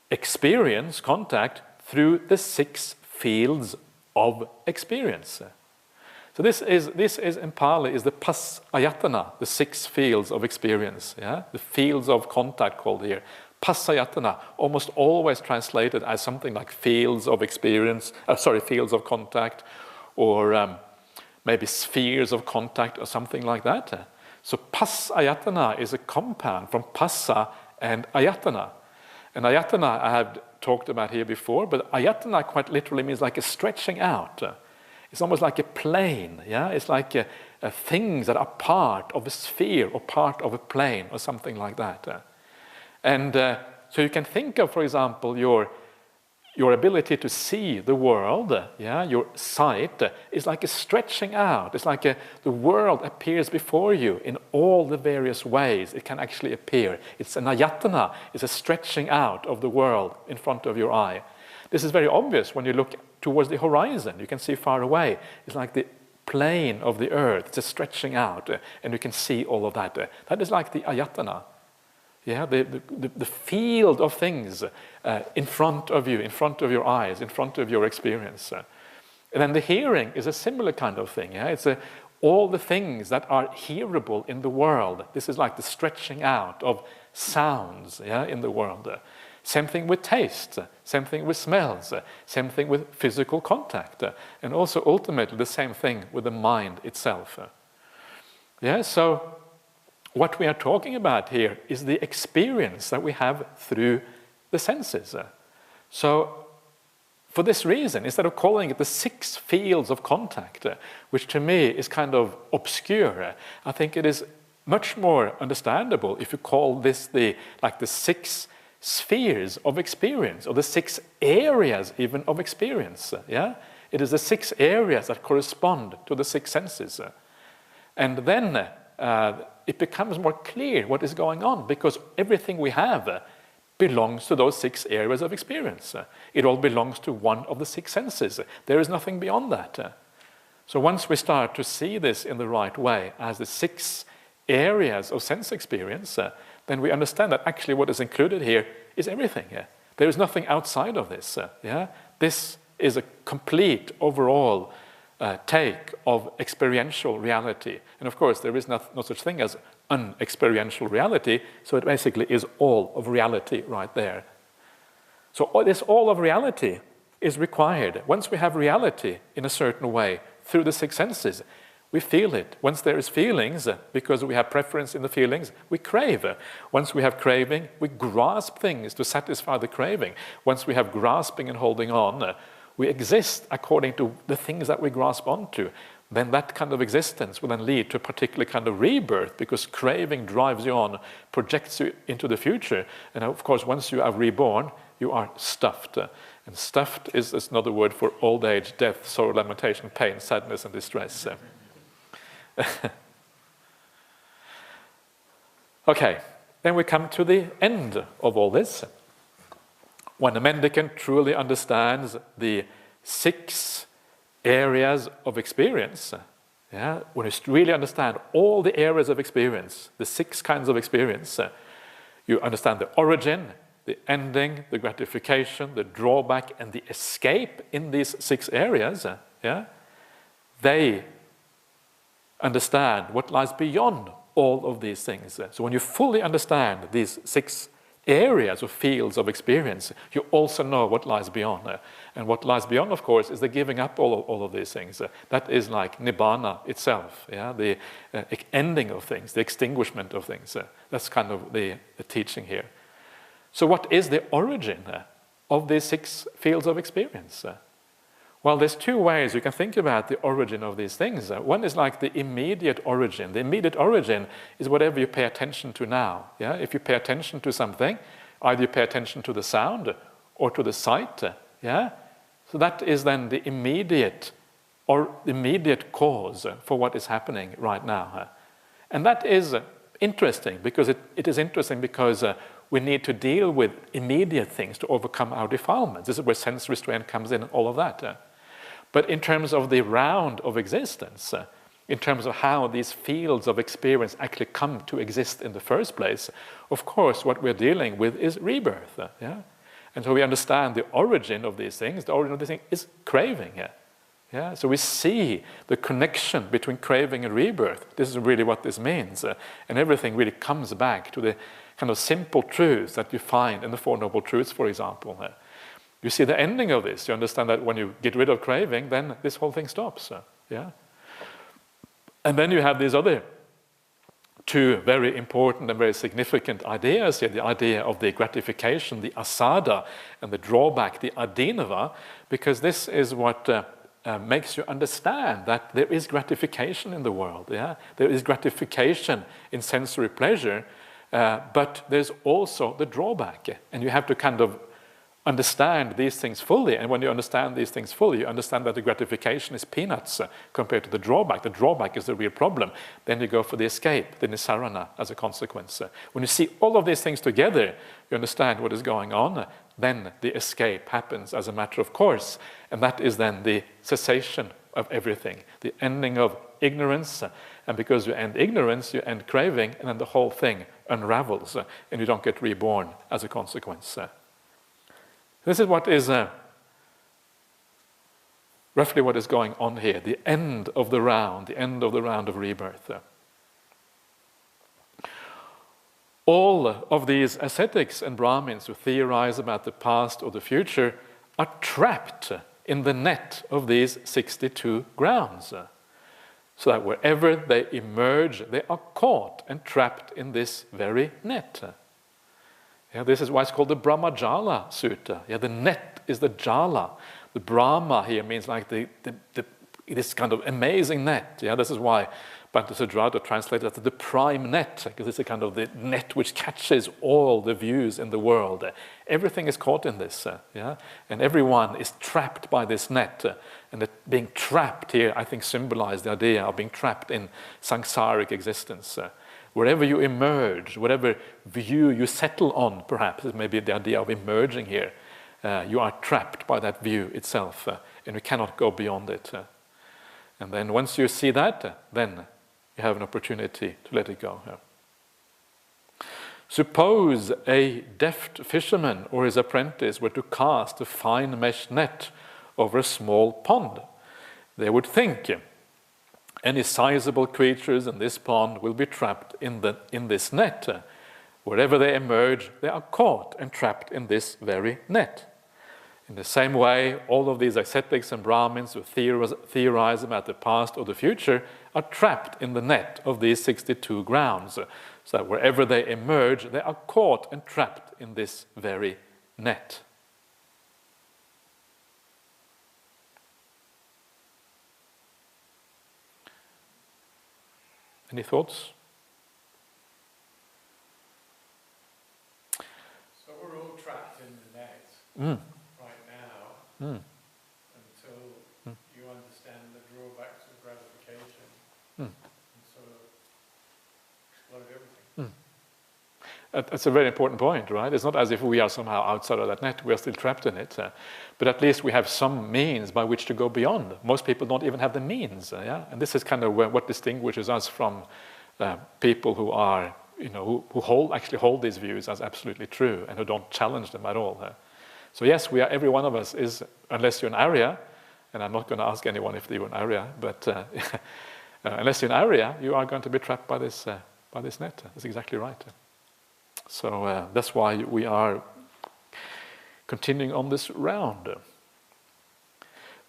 experience, contact, through the 6 fields of experience. So this is in Pali is the pasayatana, the 6 fields of experience, the fields of contact called here. Pasayatana, almost always translated as something like fields of experience, fields of contact, or maybe spheres of contact or something like that. So pasayatana is a compound from passa and ayatana. And ayatana I have talked about here before, but ayatana quite literally means like a stretching out. It's almost like a plane, It's like things that are part of a sphere or part of a plane or something like that. And so you can think of, for example, your ability to see the world, your sight, is like a stretching out. It's like the world appears before you in all the various ways it can actually appear. It's an ayatana, it's a stretching out of the world in front of your eye. This is very obvious when you look towards the horizon. You can see far away. It's like the plane of the earth. It's a stretching out, and you can see all of that. That is like the ayatana. The field of things in front of you, in front of your eyes, in front of your experience. And then the hearing is a similar kind of thing. It's all the things that are hearable in the world. This is like the stretching out of sounds in the world. Same thing with taste, same thing with smells, same thing with physical contact, and also ultimately the same thing with the mind itself. So what we are talking about here is the experience that we have through the senses. So for this reason, instead of calling it the 6 fields of contact, which to me is kind of obscure, I think it is much more understandable if you call this the 6 spheres of experience, or the 6 areas even of experience. It is the 6 areas that correspond to the 6 senses. And then it becomes more clear what is going on, because everything we have belongs to those 6 areas of experience. It all belongs to one of the 6 senses. There is nothing beyond that. So once we start to see this in the right way as the 6 areas of sense experience, then we understand that actually what is included here is everything. There is nothing outside of this. This is a complete overall take of experiential reality. And of course, there is no such thing as unexperiential reality, so it basically is all of reality right there. So this all of reality is required. Once we have reality in a certain way through the 6 senses, we feel it. Once there is feelings, because we have preference in the feelings, we crave. Once we have craving, we grasp things to satisfy the craving. Once we have grasping and holding on, we exist according to the things that we grasp onto. Then that kind of existence will then lead to a particular kind of rebirth, because craving drives you on, projects you into the future. And of course, once you are reborn, you are stuffed. And stuffed is another word for old age, death, sorrow, lamentation, pain, sadness, and distress. Okay, then we come to the end of all this. When a mendicant truly understands the 6 areas of experience, when you really understand all the areas of experience, the 6 kinds of experience, you understand the origin, the ending, the gratification, the drawback, and the escape in these 6 areas, they understand what lies beyond all of these things. So when you fully understand these 6 areas or fields of experience, you also know what lies beyond. And what lies beyond, of course, is the giving up all of these things. That is like Nibbana itself, yeah? The ending of things, the extinguishment of things. That's kind of the teaching here. So what is the origin of these 6 fields of experience? Well, there's 2 ways you can think about the origin of these things. One is like the immediate origin. The immediate origin is whatever you pay attention to now. Yeah? If you pay attention to something, either you pay attention to the sound or to the sight. Yeah? So that is then the immediate cause for what is happening right now. And that is interesting because it is interesting because we need to deal with immediate things to overcome our defilements. This is where sense restraint comes in and all of that. But in terms of the round of existence, in terms of how these fields of experience actually come to exist in the first place, of course, what we're dealing with is rebirth. Yeah? And so we understand the origin of these things. The origin of these things is craving. Yeah? So we see the connection between craving and rebirth. This is really what this means. And everything really comes back to the kind of simple truths that you find in the Four Noble Truths, for example. You see the ending of this. You understand that when you get rid of craving, then this whole thing stops. Yeah? And then you have these other 2 very important and very significant ideas here. The idea of the gratification, the asada, and the drawback, the adinava, because this is what makes you understand that there is gratification in the world. Yeah? There is gratification in sensory pleasure, but there's also the drawback. And you have to kind of understand these things fully. And when you understand these things fully, you understand that the gratification is peanuts compared to the drawback. The drawback is the real problem. Then you go for the escape, the nisarana, as a consequence. When you see all of these things together, you understand what is going on. Then the escape happens as a matter of course. And that is then the cessation of everything, the ending of ignorance. And because you end ignorance, you end craving, and then the whole thing unravels, and you don't get reborn as a consequence. This is what is roughly what is going on here, the end of the round of rebirth. All of these ascetics and Brahmins who theorize about the past or the future are trapped in the net of these 62 grounds. So that wherever they emerge, they are caught and trapped in this very net. Yeah, this is why it's called the Brahmajala Sutta. Yeah, the net is the jala. The Brahma here means like this kind of amazing net. Yeah, this is why Bhante Sudrata translated that the prime net, because it's a kind of the net which catches all the views in the world. Everything is caught in this, yeah, and everyone is trapped by this net. And that being trapped here, I think, symbolizes the idea of being trapped in samsaric existence. Wherever you emerge, whatever view you settle on, perhaps, is maybe the idea of emerging here. You are trapped by that view itself, and you cannot go beyond it. And then once you see that, then you have an opportunity to let it go. Suppose a deft fisherman or his apprentice were to cast a fine mesh net over a small pond. They would think, any sizable creatures in this pond will be trapped in this net. Wherever they emerge, they are caught and trapped in this very net. In the same way, all of these ascetics and Brahmins who theorize about the past or the future are trapped in the net of these 62 grounds. So that wherever they emerge, they are caught and trapped in this very net. Any thoughts? So we're all trapped in the net right now until you understand the drawbacks of gratification and sort of explode everything. That's a very important point, right? It's not as if we are somehow outside of that net, we are still trapped in it. But at least we have some means by which to go beyond. Most people don't even have the means, yeah? And this is kind of what distinguishes us from people who are, who actually hold these views as absolutely true and who don't challenge them at all. So yes, every one of us is, unless you're an Arya, And I'm not going to ask anyone if they were in Arya, but unless you're in Arya, you are going to be trapped by this net. That's exactly right. So that's why we are continuing on this round.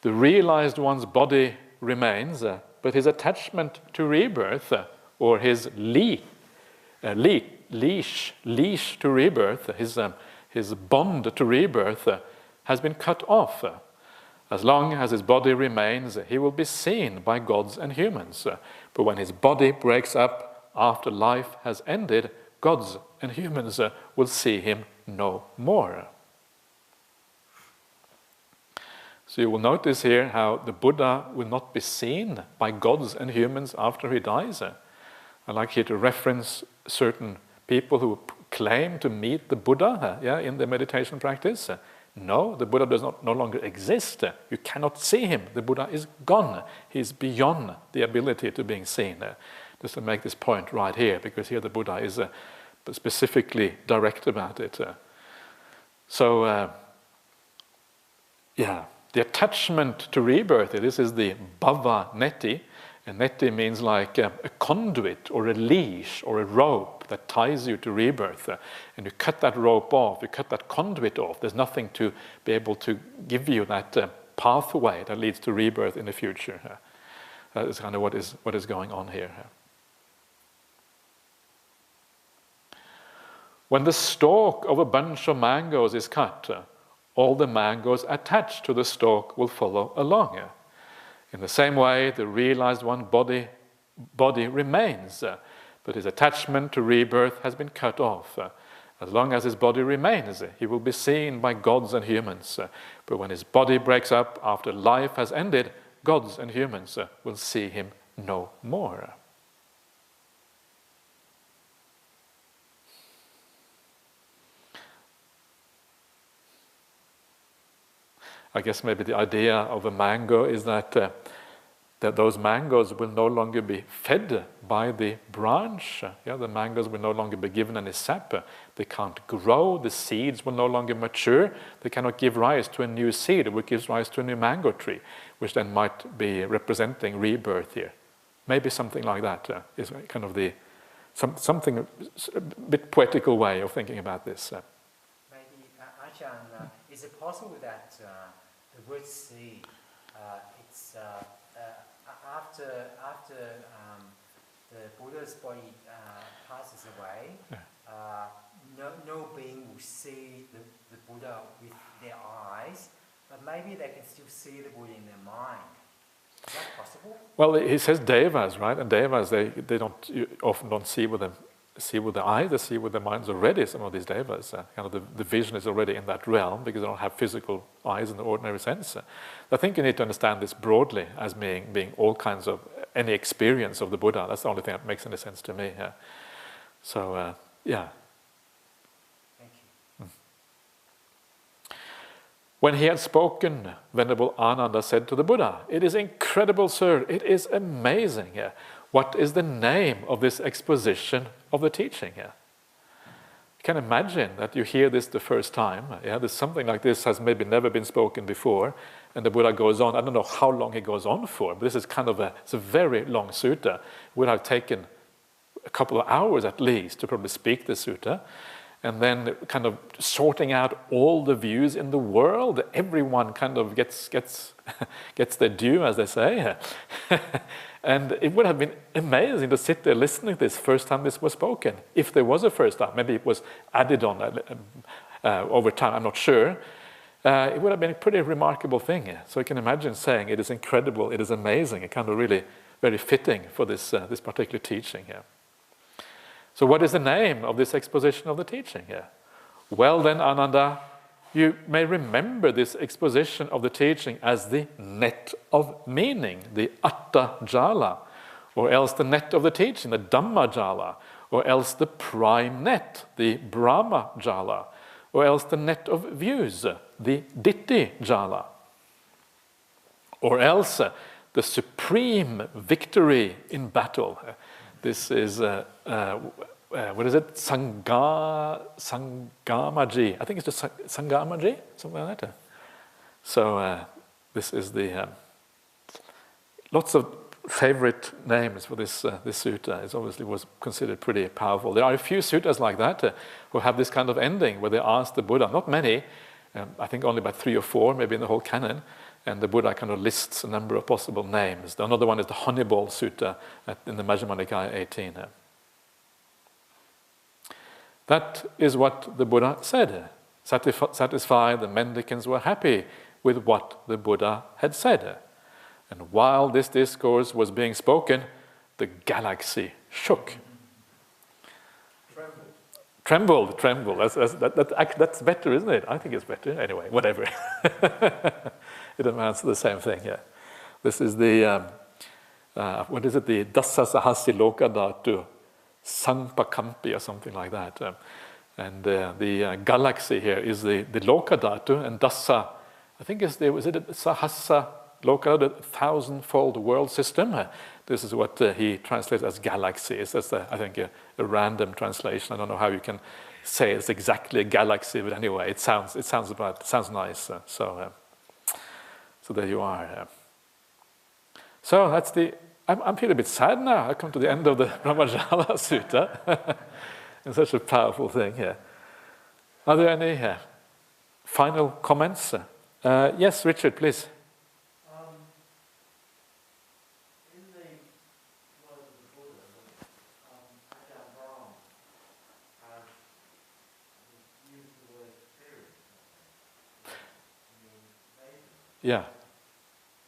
The realized one's body remains, but his attachment to rebirth, or his leash to rebirth, his bond to rebirth, has been cut off. As long as his body remains, he will be seen by gods and humans. But when his body breaks up after life has ended, gods and humans will see him no more. So you will notice here how the Buddha will not be seen by gods and humans after he dies. I like here to reference certain people who claim to meet the Buddha in their meditation practice. No, the Buddha does no longer exist. You cannot see him. The Buddha is gone. He's beyond the ability to being seen. Just to make this point right here, because here the Buddha is specifically direct about it. The attachment to rebirth, this is the bhava neti, and neti means like a conduit or a leash or a rope that ties you to rebirth. And you cut that rope off, you cut that conduit off, there's nothing to be able to give you that pathway that leads to rebirth in the future. That is kind of what is going on here. When the stalk of a bunch of mangoes is cut, all the mangoes attached to the stalk will follow along. In the same way, the realized one body remains, but his attachment to rebirth has been cut off. As long as his body remains, he will be seen by gods and humans. But when his body breaks up after life has ended, gods and humans will see him no more. I guess maybe the idea of a mango is that those mangoes will no longer be fed by the branch. The mangoes will no longer be given any sap. They can't grow. The seeds will no longer mature. They cannot give rise to a new seed, which gives rise to a new mango tree, which then might be representing rebirth here. Maybe something like that is kind of something a bit poetical way of thinking about this. Maybe, Ajahn, is it possible that the word seed, it's after the Buddha's body passes away, no being will see the Buddha with their eyes, but maybe they can still see the Buddha in their mind. Is that possible? Well, he says devas, right? And devas, they often don't see with the eyes, they see with their minds already. Some of these devas, kind of the vision is already in that realm because they don't have physical eyes in the ordinary sense. I think you need to understand this broadly as being all kinds of any experience of the Buddha. That's the only thing that makes any sense to me. So, yeah. Thank you. When he had spoken, Venerable Ananda said to the Buddha, "It is incredible, sir. It is amazing. What is the name of this exposition of the teaching here?" You can imagine that you hear this the first time. There's something like this has maybe never been spoken before, and the Buddha goes on. I don't know how long he goes on for, but this is kind of it's a very long sutta. It would have taken a couple of hours at least to probably speak the sutta, and then kind of sorting out all the views in the world. Everyone kind of gets their due, as they say. And it would have been amazing to sit there listening to this first time this was spoken. If there was a first time, maybe it was added on over time, I'm not sure. It would have been a pretty remarkable thing. So you can imagine saying it is incredible, it is amazing, it kind of really very fitting for this particular teaching here. So what is the name of this exposition of the teaching here? Well then, Ananda, you may remember this exposition of the teaching as the net of meaning, the Atta Jala, or else the net of the teaching, the Dhamma Jala, or else the prime net, the Brahma Jala, or else the net of views, the Ditti Jala, or else the supreme victory in battle. This is what is it? Sangamaji. I think it's just Sangamaji, something like that. So this is the lots of favorite names for this sutta. It obviously was considered pretty powerful. There are a few suttas like that who have this kind of ending where they ask the Buddha, not many, I think only about 3 or 4, maybe in the whole canon, and the Buddha kind of lists a number of possible names. Another one is the Honeyball Sutta in the Majjhima Nikaya 18. That is what the Buddha said. Satisfied, the mendicants were happy with what the Buddha had said. And while this discourse was being spoken, the galaxy shook. Trembled. That's better, isn't it? I think it's better. Anyway, whatever. It amounts to the same thing, yeah. This is the, what is it? The Dasa Sahasi Loka Dhatu Sanpakampi or something like that. And the galaxy here is the Loka Dhatu, and Dasa, I think was it Sahasa Loka, the 1,000-fold world system. This is what he translates as galaxy. It's just, I think, a random translation. I don't know how you can say it's exactly a galaxy, but anyway, it sounds nice. So there you are. So that's the. I'm feeling a bit sad now. I come to the end of the Brahmajala Sutta. It's such a powerful thing here. Are there any final comments? Yes, Richard, please. In the words of the Buddha, Ajahn Brahm used the word experience. Yeah.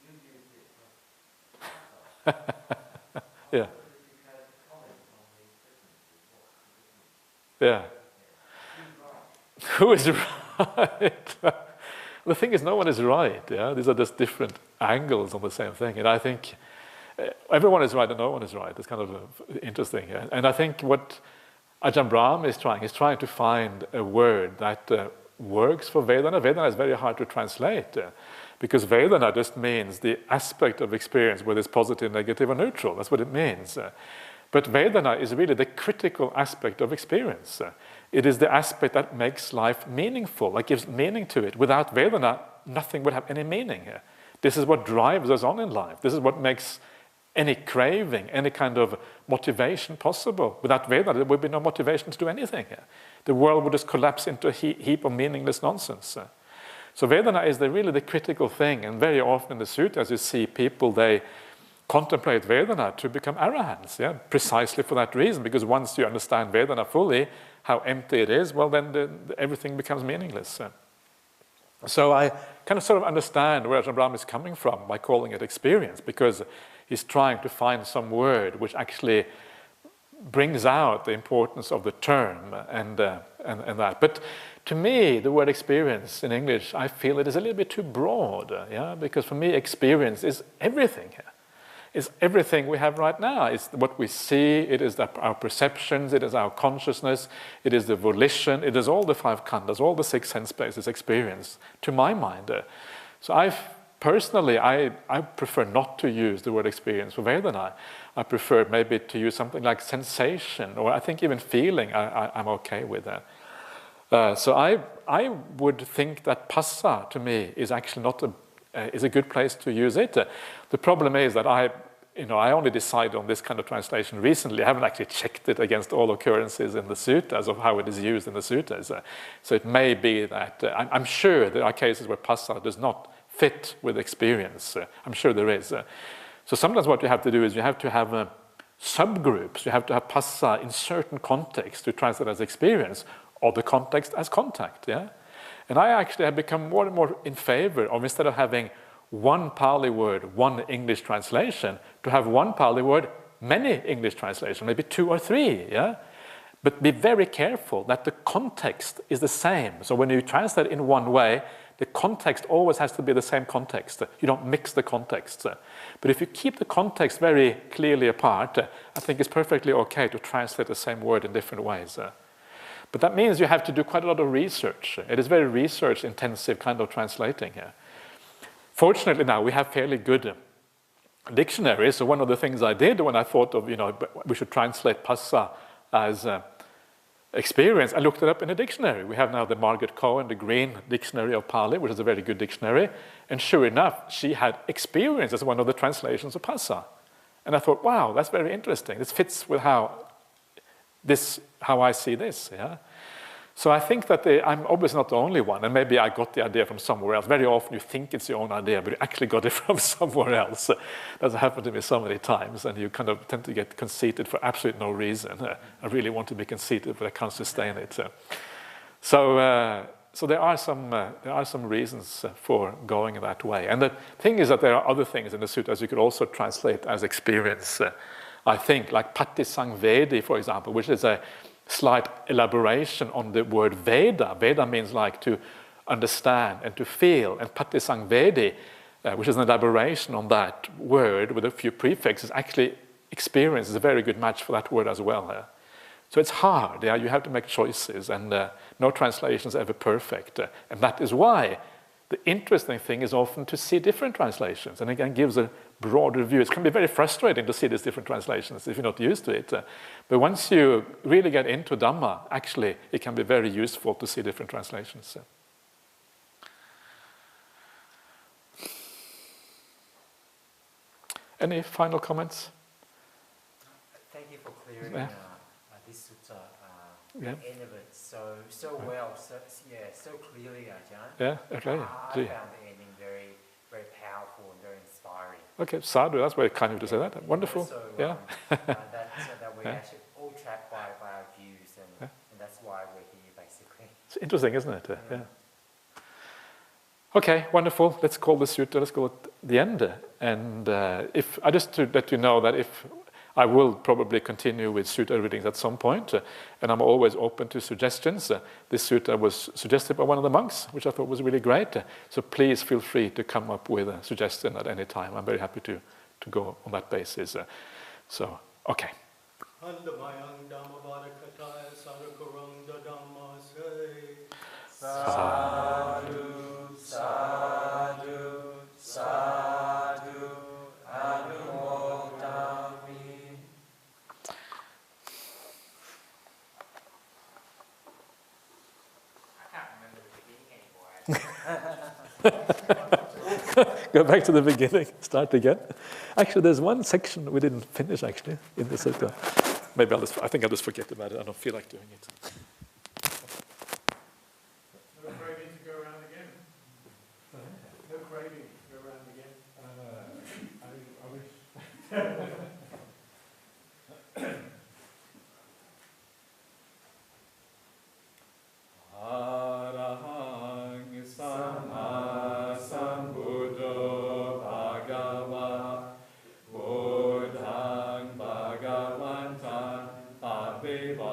You used it for Yeah. Yeah. Who is right? The thing is, no one is right. Yeah, these are just different angles on the same thing, and I think everyone is right and no one is right. It's kind of interesting. Yeah? And I think what Ajahn Brahm is trying to find a word that works for Vedana. Vedana is very hard to translate because Vedana just means the aspect of experience, whether it's positive, negative, or neutral. That's what it means. But Vedana is really the critical aspect of experience. It is the aspect that makes life meaningful, that gives meaning to it. Without Vedana, nothing would have any meaning here. This is what drives us on in life. This is what makes any craving, any kind of motivation possible. Without Vedana, there would be no motivation to do anything here. The world would just collapse into a heap of meaningless nonsense. So Vedana is really the critical thing, and very often in the suttas you see people, they contemplate Vedana to become arahants, yeah, precisely for that reason, because once you understand Vedana fully, how empty it is, well then everything becomes meaningless. So I kind of sort of understand where Ajahn Brahm is coming from by calling it experience, because he's trying to find some word which actually brings out the importance of the term and that. But to me, the word experience in English, I feel it is a little bit too broad, yeah, because for me experience is everything here. It's everything we have right now. It's what we see, it is our perceptions, it is our consciousness, it is the volition, it is all the 5 khandhas, all the 6 sense bases experience, to my mind. So I prefer not to use the word experience for Vedana. I prefer maybe to use something like sensation, or I think even feeling, I'm okay with that. So I would think that Phassa, to me, is actually not is a good place to use it. The problem is that I only decided on this kind of translation recently. I haven't actually checked it against all occurrences in the suttas of how it is used in the suttas. So it may be that I'm sure there are cases where Phassa does not fit with experience. I'm sure there is. So sometimes what you have to do is you have to have subgroups. You have to have Phassa in certain contexts to translate as experience, or the context as contact. Yeah. And I actually have become more and more in favor of, instead of having one Pali word, one English translation, to have one Pali word, many English translations, maybe 2 or 3, yeah? But be very careful that the context is the same. So when you translate in one way, the context always has to be the same context. You don't mix the contexts. But if you keep the context very clearly apart, I think it's perfectly okay to translate the same word in different ways. But that means you have to do quite a lot of research. It is very research-intensive kind of translating here. Fortunately now we have fairly good dictionaries. So one of the things I did when I thought of, we should translate Phassa as experience. I looked it up in a dictionary. We have now the Margaret Cohen, the Green Dictionary of Pali, which is a very good dictionary. And sure enough, she had experience as one of the translations of Passa. And I thought, wow, that's very interesting. This fits with how I see this. Yeah. So I think that I'm obviously not the only one, and maybe I got the idea from somewhere else. Very often you think it's your own idea, but you actually got it from somewhere else. That's happened to me so many times, and you kind of tend to get conceited for absolutely no reason. I really want to be conceited, but I can't sustain it. So there are some reasons for going in that way. And the thing is that there are other things in the sutras you could also translate as experience. I think, like Patisangvedi, for example, which is a slight elaboration on the word Veda. Veda means like to understand and to feel. And Patisangvedi, which is an elaboration on that word with a few prefixes, actually experience is a very good match for that word as well. So it's hard. You have to make choices, and no translation is ever perfect. And that is why the interesting thing is often to see different translations, and again gives a broader view. It can be very frustrating to see these different translations if you're not used to it. But once you really get into Dhamma, actually, it can be very useful to see different translations. Any final comments? Thank you for clearing this sutta, Yeah. end of it so well, so clearly, Ajahn. Yeah, okay. I found the ending very, very powerful and very inspiring. Okay, sadhu, that's very kind of you to say that. Wonderful. Also, yeah. that we're Yeah. actually all trapped by our views, and that's why we're here, basically. It's interesting, isn't it? Yeah. Okay, wonderful. Let's call the sutta. Let's go at the end. And I just to let you know that if I will probably continue with sutta readings at some point, and I'm always open to suggestions. This sutta was suggested by one of the monks, which I thought was really great. So please feel free to come up with a suggestion at any time. I'm very happy to go on that basis. So, okay. Sadhu, sadhu, sadhu, anumodami. I can't remember the beginning anymore. Go back to the beginning, start again. Actually, there's one section we didn't finish, actually, in the sutta. Maybe I think I'll just forget about it. I don't feel like doing it. No craving to go around again. No craving to go around again. I wish. Arahang Sama Sambuddho Bhagava Buddhang Bhagavantan Abhivademi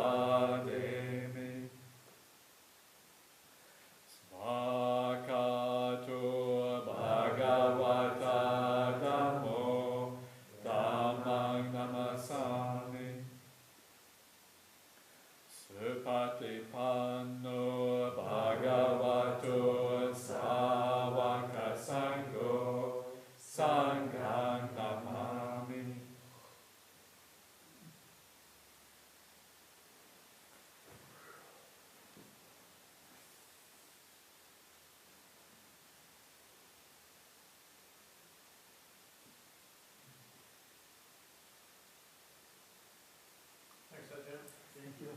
Svakato Bhagavata Dhammo Dhammang Namasami Supatipanno Bhagavato Savaka Sangho Sanghang Namami. Thanks, Ajahn. Thank you.